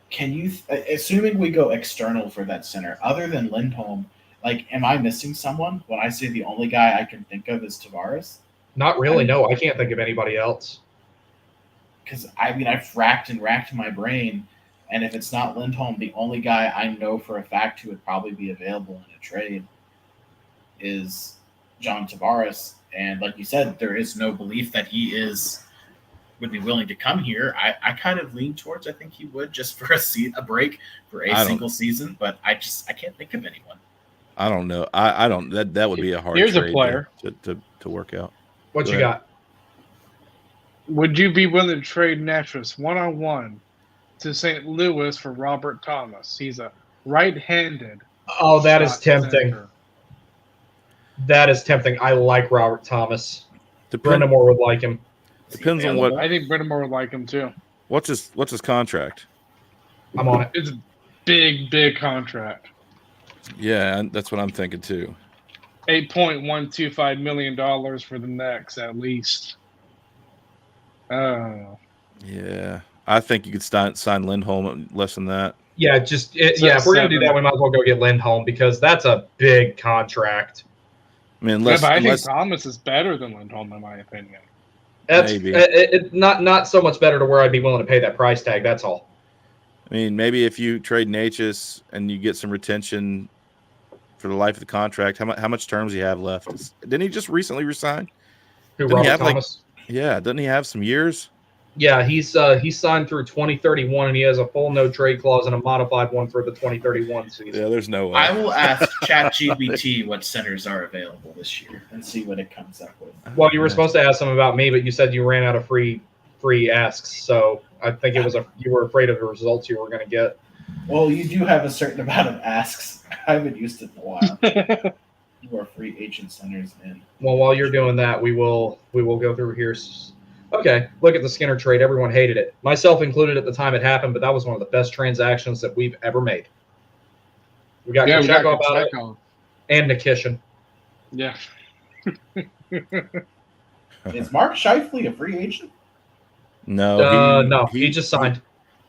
can you, assuming we go external for that center, other than Lindholm, am I missing someone when I say the only guy I can think of is Tavares? Not really, no. I can't think of anybody else. Because, I've racked my brain, and if it's not Lindholm, the only guy I know for a fact who would probably be available in a trade is John Tavares. And like you said, there is no belief that he would be willing to come here. I kind of lean towards I think he would just for a break for a single season, but I can't think of anyone. I don't know. I don't that would be a hard Here's trade a player to work out. What you got? Would you be willing to trade Necas 1-on-1 to St. Louis for Robert Thomas? He's a right-handed. Oh, that is tempting. Center. That is tempting. I like Robert Thomas. Brindamore would like him. Depends on what. I think Brindamore would like him too. What's his contract? I'm on it. It's a big contract. Yeah, that's what I'm thinking too. $8.125 million for the next, at least. Oh. Yeah, I think you could sign Lindholm less than that. Yeah, if we're gonna do that, we might as well go get Lindholm because that's a big contract. I mean, but I think Thomas is better than Lindholm, in my opinion. That's not so much better to where I'd be willing to pay that price tag. That's all. I mean, maybe if you trade Necas and you get some retention for the life of the contract, how much terms do you have left? Didn't he just recently resign? Who, Robert Thomas? Doesn't he have some years? Yeah, he's signed through 2031, and he has a full no trade clause and a modified one for the 2031 season. Yeah, there's no way. I will ask ChatGPT what centers are available this year and see what it comes up with. Well, you were supposed to ask them about me, but you said you ran out of free asks, so I think you were afraid of the results you were going to get. Well, you do have a certain amount of asks. I haven't used it in a while. who are free agent centers in. Well, while you're doing that, we will go through here. Okay, look at the Skinner trade. Everyone hated it, myself included at the time it happened, but that was one of the best transactions that we've ever made. We got Kacheko about it, and Nikishin. Yeah. Is Mark Scheifele a free agent? No, he just signed.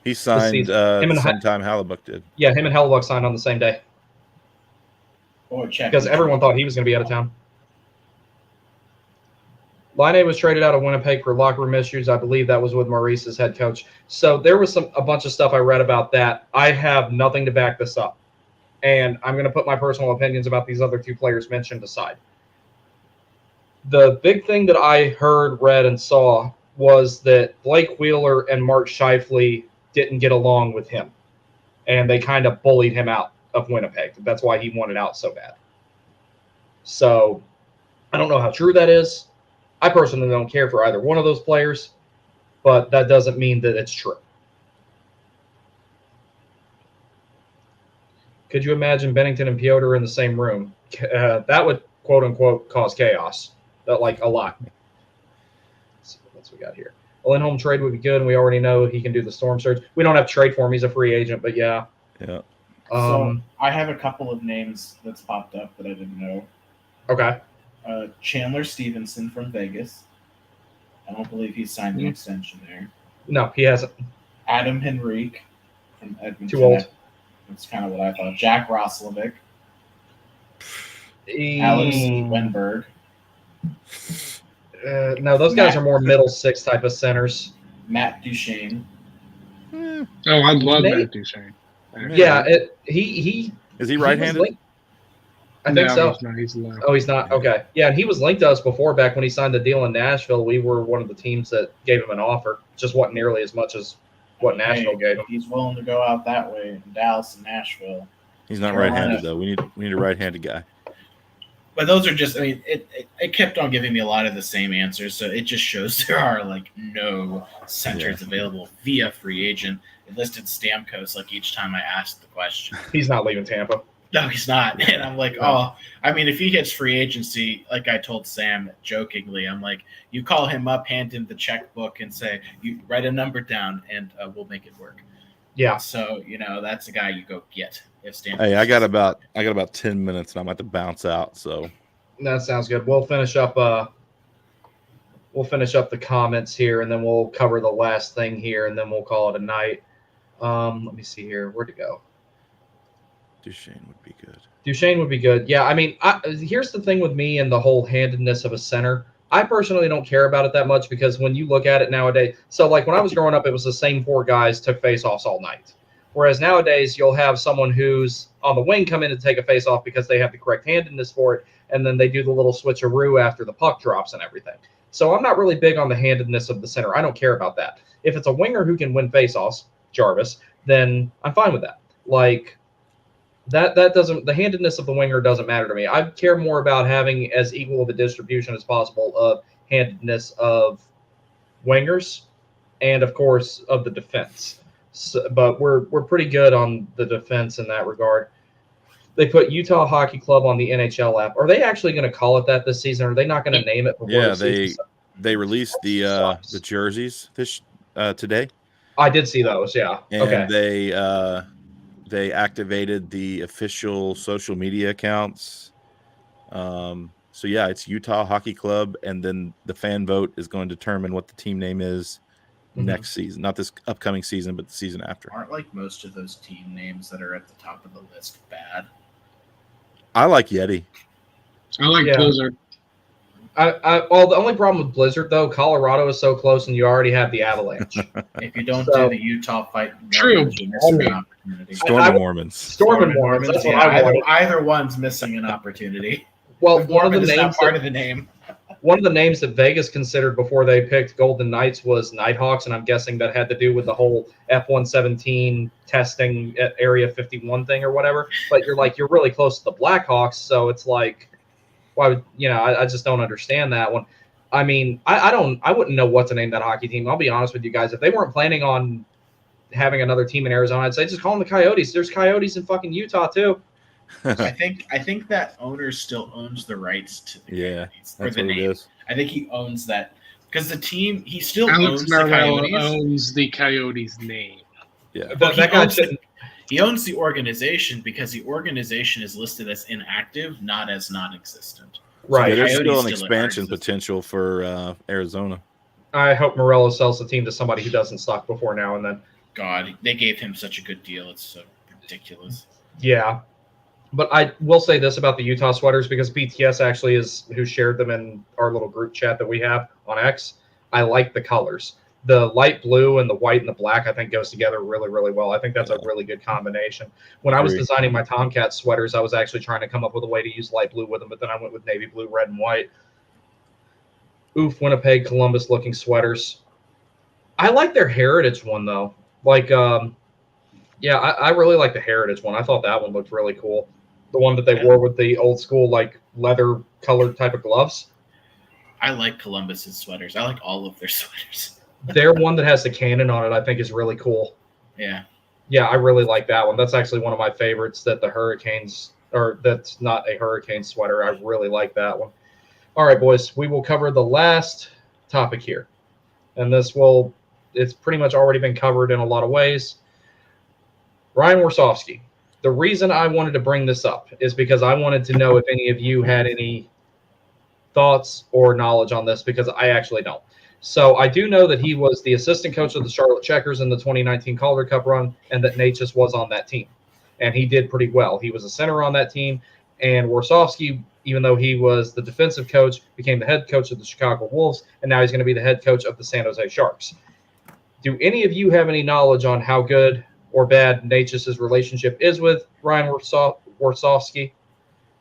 He signed the same time Hellebuyck did. Yeah, him and Hellebuyck signed on the same day. Because everyone thought he was going to be out of town. Laine was traded out of Winnipeg for locker room issues. I believe that was with Maurice as head coach. So there was a bunch of stuff I read about that. I have nothing to back this up. And I'm going to put my personal opinions about these other two players mentioned aside. The big thing that I heard, read, and saw was that Blake Wheeler and Mark Scheifele didn't get along with him. And they kind of bullied him out of Winnipeg. That's why he wanted out so bad. So I don't know how true that is. I personally don't care for either one of those players, but that doesn't mean that it's true. Could you imagine Bennington and Piotr in the same room? That would, quote unquote, cause chaos. That, like, a lot. Let's see what else we got here. A Lindholm trade would be good, and we already know he can do the Storm Surge. We don't have to trade for him. He's a free agent, but yeah. Yeah. So I have a couple of names that's popped up that I didn't know. Okay. Chandler Stevenson from Vegas. I don't believe he's signed an extension there. No, he hasn't. Adam Henrique from Edmonton. Too old. That's kind of what I thought. Jack Roslovic. Alex Wenberg. No, those guys are more middle six type of centers. Matt Duchene. Oh, I love Matt Duchene. Yeah, he is he right-handed? I think so. He's left. Oh, he's not? Okay. Yeah, and he was linked to us before back when he signed the deal in Nashville. We were one of the teams that gave him an offer. Just wasn't nearly as much as what Nashville gave him. He's willing to go out that way in Dallas and Nashville. He's not right-handed, though. We need a right-handed guy. But those are just, I mean, it kept on giving me a lot of the same answers, so it just shows there are, like, no centers available via free agent. It listed Stamkos, like, each time I asked the question. He's not leaving Tampa. No, he's not. And I'm like, oh, I mean, if he hits free agency, like I told Sam jokingly, I'm like, you call him up, hand him the checkbook, and say, you write a number down, and we'll make it work. Yeah. So, that's a guy you go get. Hey, I got about 10 minutes, and I'm about to bounce out. So that sounds good. We'll finish up. We'll finish up the comments here, and then we'll cover the last thing here, and then we'll call it a night. Let me see here. Where'd it go? Duchene would be good. Duchene would be good. Yeah, I mean, here's the thing with me and the whole handedness of a center. I personally don't care about it that much because when you look at it nowadays, so like when I was growing up, it was the same four guys took faceoffs all night. Whereas nowadays, you'll have someone who's on the wing come in to take a faceoff because they have the correct handedness for it, and then they do the little switcheroo after the puck drops and everything. So I'm not really big on the handedness of the center. I don't care about that. If it's a winger who can win faceoffs, Jarvis, then I'm fine with that. Like that doesn't, the handedness of the winger doesn't matter to me. I care more about having as equal of a distribution as possible of handedness of wingers and, of course, of the defense. So, but we're pretty good on the defense in that regard. They put Utah Hockey Club on the NHL app. Are they actually going to call it that this season? Or are they not going to name it before the season? They released the jerseys today. I did see those, yeah. And they activated the official social media accounts. So yeah, it's Utah Hockey Club, and then the fan vote is going to determine what the team name is next season. Not this upcoming season, but the season after. Aren't like most of those team names that are at the top of the list bad? I like Yeti. I like Blizzard. Well, the only problem with Blizzard, though, Colorado is so close, and you already have the Avalanche. If you don't do the Utah fight, true. Storm and Mormons. Storm and Mormons. That's what I want. Either one's missing an opportunity. Well, one of the names part of the name. One of the names that Vegas considered before they picked Golden Knights was Nighthawks, and I'm guessing that had to do with the whole F-117 testing at Area 51 thing or whatever. But you're really close to the Blackhawks, so it's like, why would I just don't understand that one. I mean, I wouldn't know what to name that hockey team. I'll be honest with you guys. If they weren't planning on having another team in Arizona, I'd say just call them the Coyotes. There's Coyotes in fucking Utah too. I think that owner still owns the rights to the Coyotes for that's the what it name. is. I think he owns that because the team he still Alex owns the Marrella Coyotes. owns the Coyotes name. Yeah. But That guy shouldn't. he owns the organization because the organization is listed as inactive, not as non-existent. Right. Yeah, there's Coyotes still an still expansion exist. potential for Arizona. I hope Morello sells the team to somebody who doesn't suck before now and then. God, they gave him such a good deal. It's so ridiculous. Yeah. But I will say this about the Utah sweaters because BTS actually is who shared them in our little group chat that we have on X. I like the colors. The light blue and the white and the black, I think, goes together really, really well. I think that's a really good combination. When I was designing my Tomcat sweaters, I was actually trying to come up with a way to use light blue with them, but then I went with navy blue, red, and white. Oof, Winnipeg, Columbus-looking sweaters. I like their Heritage one, though. Like, I really like the Heritage one. I thought that one looked really cool. The one that they wore with the old school, like, leather-colored type of gloves. I like Columbus's sweaters. I like all of their sweaters. Their one that has the cannon on it, I think, is really cool. Yeah. Yeah, I really like that one. That's actually one of my favorites that the Hurricanes, or that's not a Hurricane sweater. I really like that one. All right, boys, we will cover the last topic here. And it's pretty much already been covered in a lot of ways. Ryan Warsofsky. The reason I wanted to bring this up is because I wanted to know if any of you had any thoughts or knowledge on this, because I actually don't. So I do know that he was the assistant coach of the Charlotte Checkers in the 2019 Calder Cup run, and that Necas was on that team. And he did pretty well. He was a center on that team, and Warsofsky, even though he was the defensive coach, became the head coach of the Chicago Wolves, and now he's going to be the head coach of the San Jose Sharks. Do any of you have any knowledge on how good or bad Necas' relationship is with Ryan Warsofsky?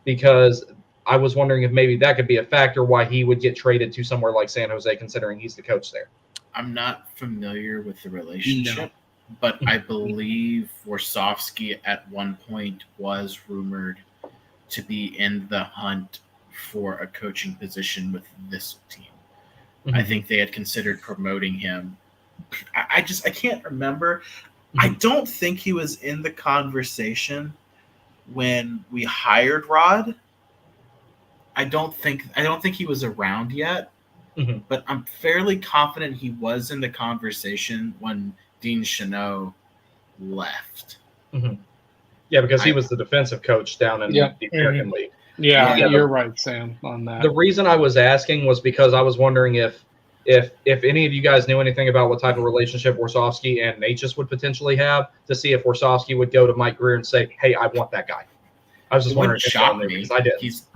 Because I was wondering if maybe that could be a factor why he would get traded to somewhere like San Jose, considering he's the coach there. I'm not familiar with the relationship, but I believe Warsofsky at one point was rumored to be in the hunt for a coaching position with this team. Mm-hmm. I think they had considered promoting him. I can't remember. Mm-hmm. I don't think he was in the conversation when we hired Rod. I don't think he was around yet, mm-hmm. but I'm fairly confident he was in the conversation when Dean Chanot left. Mm-hmm. Yeah, because he was the defensive coach down in the American League. Yeah, you're right, Sam, on that. The reason I was asking was because I was wondering if any of you guys knew anything about what type of relationship Warsofsky and Necas would potentially have, to see if Warsofsky would go to Mike Greer and say, "Hey, I want that guy." I was just wondering if shock me because I did.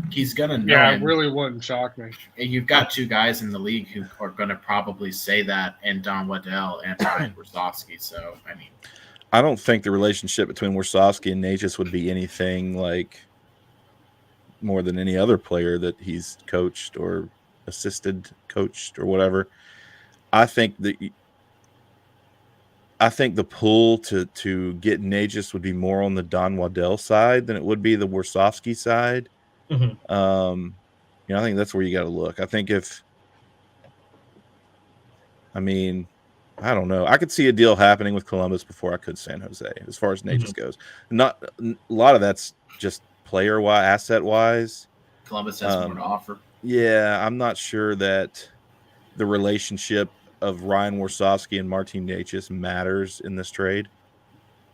He's gonna know. Yeah, it really wouldn't shock me. And you've got two guys in the league who are gonna probably say that, and Don Waddell and Warsofsky. So I mean, I don't think the relationship between Warsofsky and Necas would be anything like more than any other player that he's coached or assisted coached or whatever. I think the pull to get Necas would be more on the Don Waddell side than it would be the Warsofsky side. Mm-hmm. I think that's where you got to look. I think I don't know. I could see a deal happening with Columbus before I could San Jose, as far as Necas goes. Not a lot of that's just player-wise, asset-wise. Columbus has more to offer. Yeah, I'm not sure that the relationship of Ryan Warsofsky and Martin Necas matters in this trade.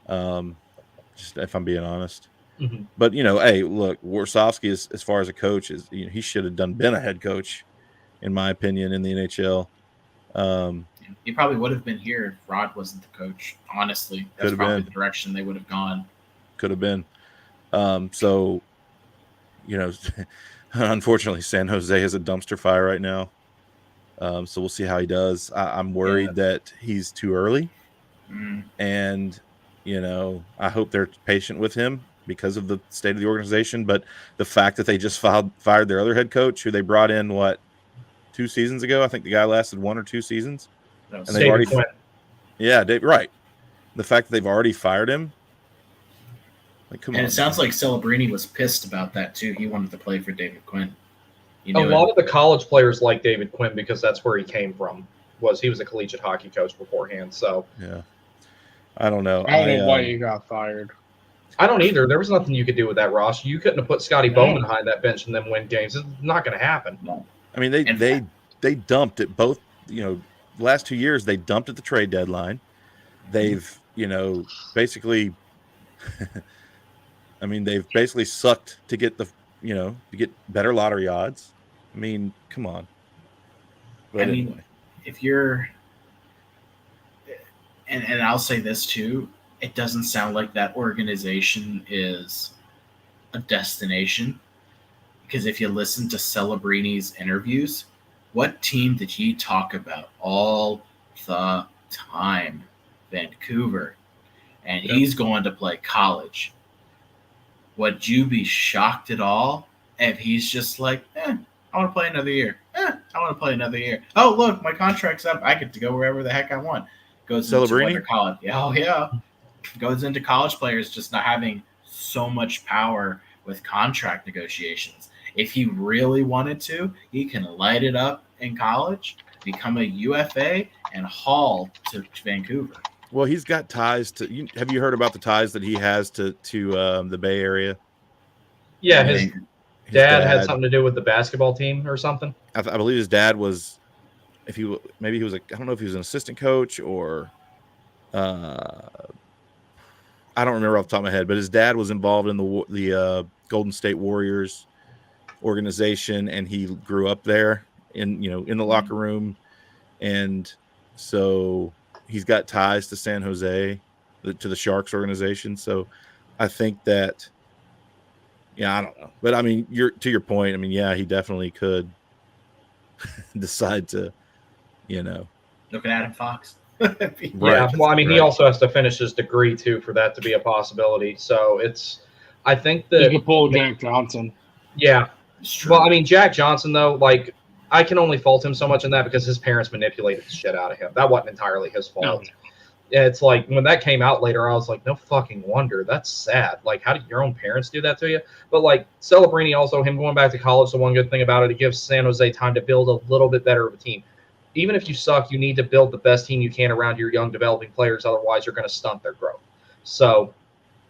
Just if I'm being honest. Mm-hmm. But hey, look, Warsofsky is, as far as a coach, is he should have been a head coach, in my opinion, in the NHL. He probably would have been here if Rod wasn't the coach. Honestly, that's probably the direction they would have gone. Could have been. So, unfortunately, San Jose is a dumpster fire right now. So we'll see how he does. I'm worried that he's too early. Mm. And, I hope they're patient with him because of the state of the organization. But the fact that they just fired their other head coach, who they brought in, 2 seasons ago? I think the guy lasted 1 or 2 seasons. And they've already Dave, right. The fact that they've already fired him. Come on. It sounds like Celebrini was pissed about that too. He wanted to play for David Quinn. A lot of the college players like David Quinn because that's where he came from. He was a collegiate hockey coach beforehand. So yeah, I don't know. I don't know why he got fired. I don't either. There was nothing you could do with that roster. You couldn't have put Scotty Bowman behind that bench and then win games. It's not going to happen. No. I mean, they dumped it both. The last 2 years they dumped at the trade deadline. They've basically. I mean, they've basically sucked to get to get better lottery odds. I mean, come on. But anyway, if you're, and I'll say this too, it doesn't sound like that organization is a destination, because if you listen to Celebrini's interviews, what team did he talk about all the time? Vancouver. And he's going to play college. Would you be shocked at all if he's just like, I want to play another year. I want to play another year. Oh, look, my contract's up. I get to go wherever the heck I want. Goes into college. Yeah. Goes into college players just not having so much power with contract negotiations. If he really wanted to, he can light it up in college, become a UFA, and haul to Vancouver. Well, he's got ties to. Have you heard about the ties that he has to the Bay Area? Yeah, his dad had something to do with the basketball team or something. I believe his dad was. Maybe he was I don't know if he was an assistant coach or. I don't remember off the top of my head, but his dad was involved in the Golden State Warriors organization, and he grew up there in the locker room, and so he's got ties to San Jose, to the Sharks organization. So I think that, I don't know, but I mean, to your point. I mean, yeah, he definitely could decide to, look at Adam Fox. Right. Yeah, well, I mean, he also has to finish his degree too for that to be a possibility. So I think that you can pull Jack Johnson. Yeah. Well, I mean, Jack Johnson though, like, I can only fault him so much in that because his parents manipulated the shit out of him. That wasn't entirely his fault. No. It's like when that came out later, I was like, no fucking wonder. That's sad. Like, how did your own parents do that to you? But like Celebrini, also him going back to college, the one good thing about it gives San Jose time to build a little bit better of a team. Even if you suck, you need to build the best team you can around your young developing players. Otherwise, you're going to stunt their growth. So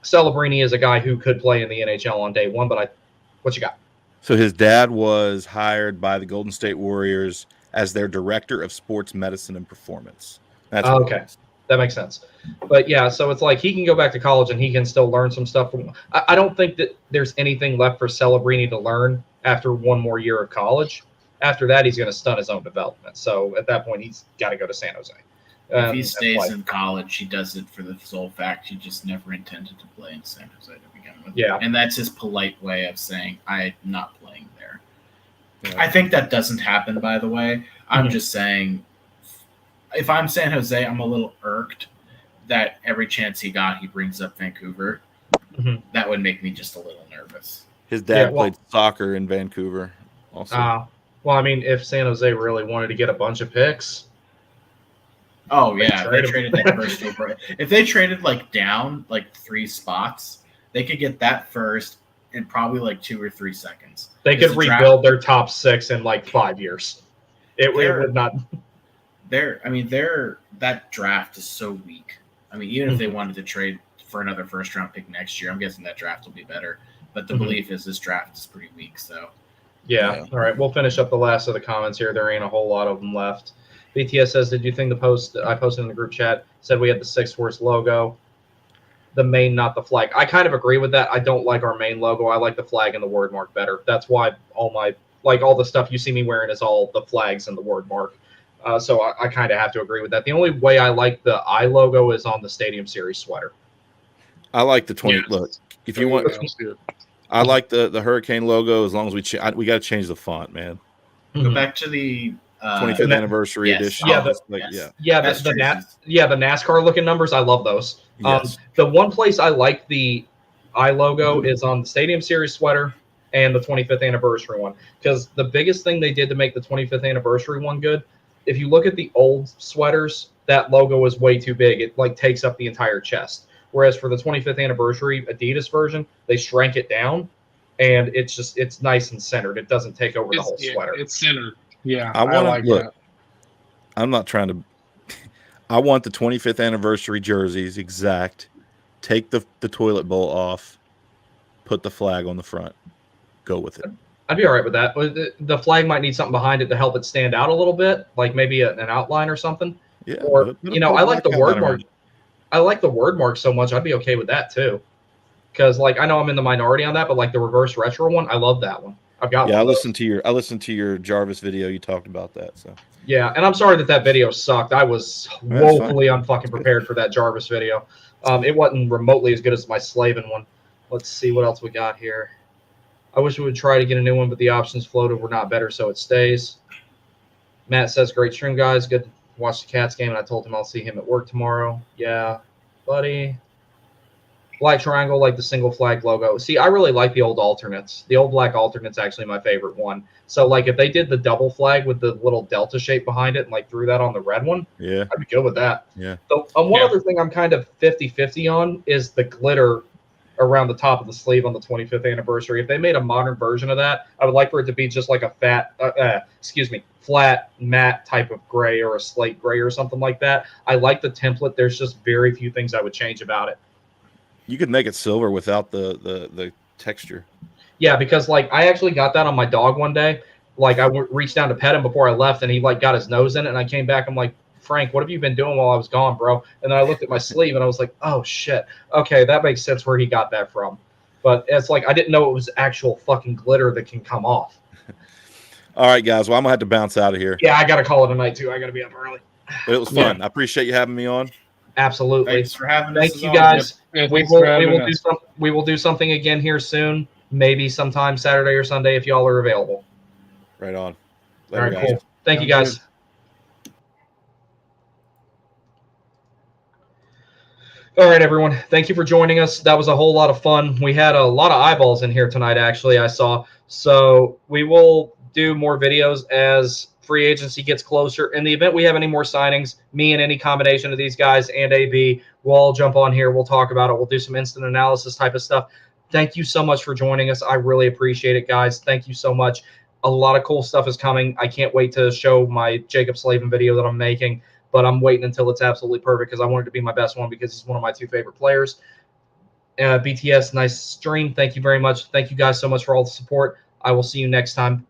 Celebrini is a guy who could play in the NHL on day one. But what you got? So his dad was hired by the Golden State Warriors as their director of sports medicine and performance. That's okay. That makes sense. But yeah, so it's like he can go back to college and he can still learn some stuff. I don't think that there's anything left for Celebrini to learn after one more year of college. After that, he's going to stunt his own development. So at that point, he's got to go to San Jose. If he stays in college, he does it for the sole fact he just never intended to play in San Jose to begin with. Yeah. And that's his polite way of saying, I'm not playing there. Yeah. I think that doesn't happen, by the way. I'm just saying, if I'm San Jose, I'm a little irked that every chance he got, he brings up Vancouver. That would make me just a little nervous. His dad played soccer in Vancouver also. Well, I mean, if San Jose really wanted to get a bunch of picks. Oh, yeah. They traded that first over. If they traded down 3 spots, they could get that first in probably 2 or 3 seconds. They could rebuild their top 6 in 5 years. It would not. That draft is so weak. I mean, even if they wanted to trade for another first round pick next year, I'm guessing that draft will be better. But the belief is this draft is pretty weak. So. Yeah. All right. We'll finish up the last of the comments here. There ain't a whole lot of them left. BTS says, did you think the post I posted in the group chat said we had the 6 Horse logo? The main, not the flag. I kind of agree with that. I don't like our main logo. I like the flag and the word mark better. That's why all the stuff you see me wearing is all the flags and the word mark. So I kind of have to agree with that. The only way I like the I logo is on the Stadium Series sweater. I like the 20. Look, if you want, I like the Hurricane logo as long as we got to change the font, man. Go back to the 25th anniversary edition. Yeah, the NASCAR looking numbers. I love those. Yes. The one place I like the I logo is on the Stadium Series sweater and the 25th anniversary one, because the biggest thing they did to make the 25th anniversary one good, if you look at the old sweaters, that logo is way too big. It takes up the entire chest. Whereas for the 25th anniversary Adidas version, they shrank it down, and it's nice and centered. It doesn't take over the whole sweater. It's centered. Yeah, I like that. I'm not trying to. I want the 25th anniversary jerseys exact take the toilet bowl off, put the flag on the front, go with it. I'd be all right with that. The flag might need something behind it to help it stand out a little bit, like maybe an outline or something. Yeah. Or I like the word mark. I like the word mark so much. I'd be okay with that too. Because I know I'm in the minority on that, but like the reverse retro one, I love that one. I've got one. I listened to your Jarvis video. You talked about that. So yeah, and I'm sorry that video sucked. I was woefully unfucking prepared for that Jarvis video. It wasn't remotely as good as my Slavin one. Let's see what else we got here. I wish we would try to get a new one, but the options floated were not better, so it stays. Matt says, great stream, guys. Good to watch the Cats game, and I told him I'll see him at work tomorrow. Yeah, buddy. Black triangle, like the single flag logo. See, I really like the old alternates. The old black alternate's actually my favorite one. So, like, if they did the double flag with the little delta shape behind it and, like, threw that on the red one, yeah, I'd be good with that. Yeah. So, one other thing I'm kind of 50-50 on is the glitter around the top of the sleeve on the 25th anniversary. If they made a modern version of that, I would like for it to be just like a flat matte type of gray or a slate gray or something like that. I like the template. There's just very few things I would change about it. You could make it silver without the texture. Yeah, because I actually got that on my dog one day. I reached down to pet him before I left, and he got his nose in it, and I came back. I'm like, Frank, what have you been doing while I was gone, bro? And then I looked at my sleeve, and I was like, oh shit, okay, that makes sense where he got that from. But it's I didn't know it was actual fucking glitter that can come off. All right, guys. Well, I'm gonna have to bounce out of here. Yeah, I gotta call it a night too. I gotta be up early. But it was fun. Yeah. I appreciate you having me on. Absolutely. Thanks for having us. Thank you, guys. Yeah, we will do something again here soon. Maybe sometime Saturday or Sunday if y'all are available. Right on. Later, all right, cool. Thank you, guys. All right, everyone. Thank you for joining us. That was a whole lot of fun. We had a lot of eyeballs in here tonight, actually, I saw. So we will do more videos as free agency gets closer. In the event we have any more signings, me and any combination of these guys and AB, we'll all jump on here. We'll talk about it. We'll do some instant analysis type of stuff. Thank you so much for joining us. I really appreciate it, guys. Thank you so much. A lot of cool stuff is coming. I can't wait to show my Jacob Slavin video that I'm making, but I'm waiting until it's absolutely perfect because I want it to be my best one because he's one of my two favorite players. BTS, nice stream. Thank you very much. Thank you guys so much for all the support. I will see you next time.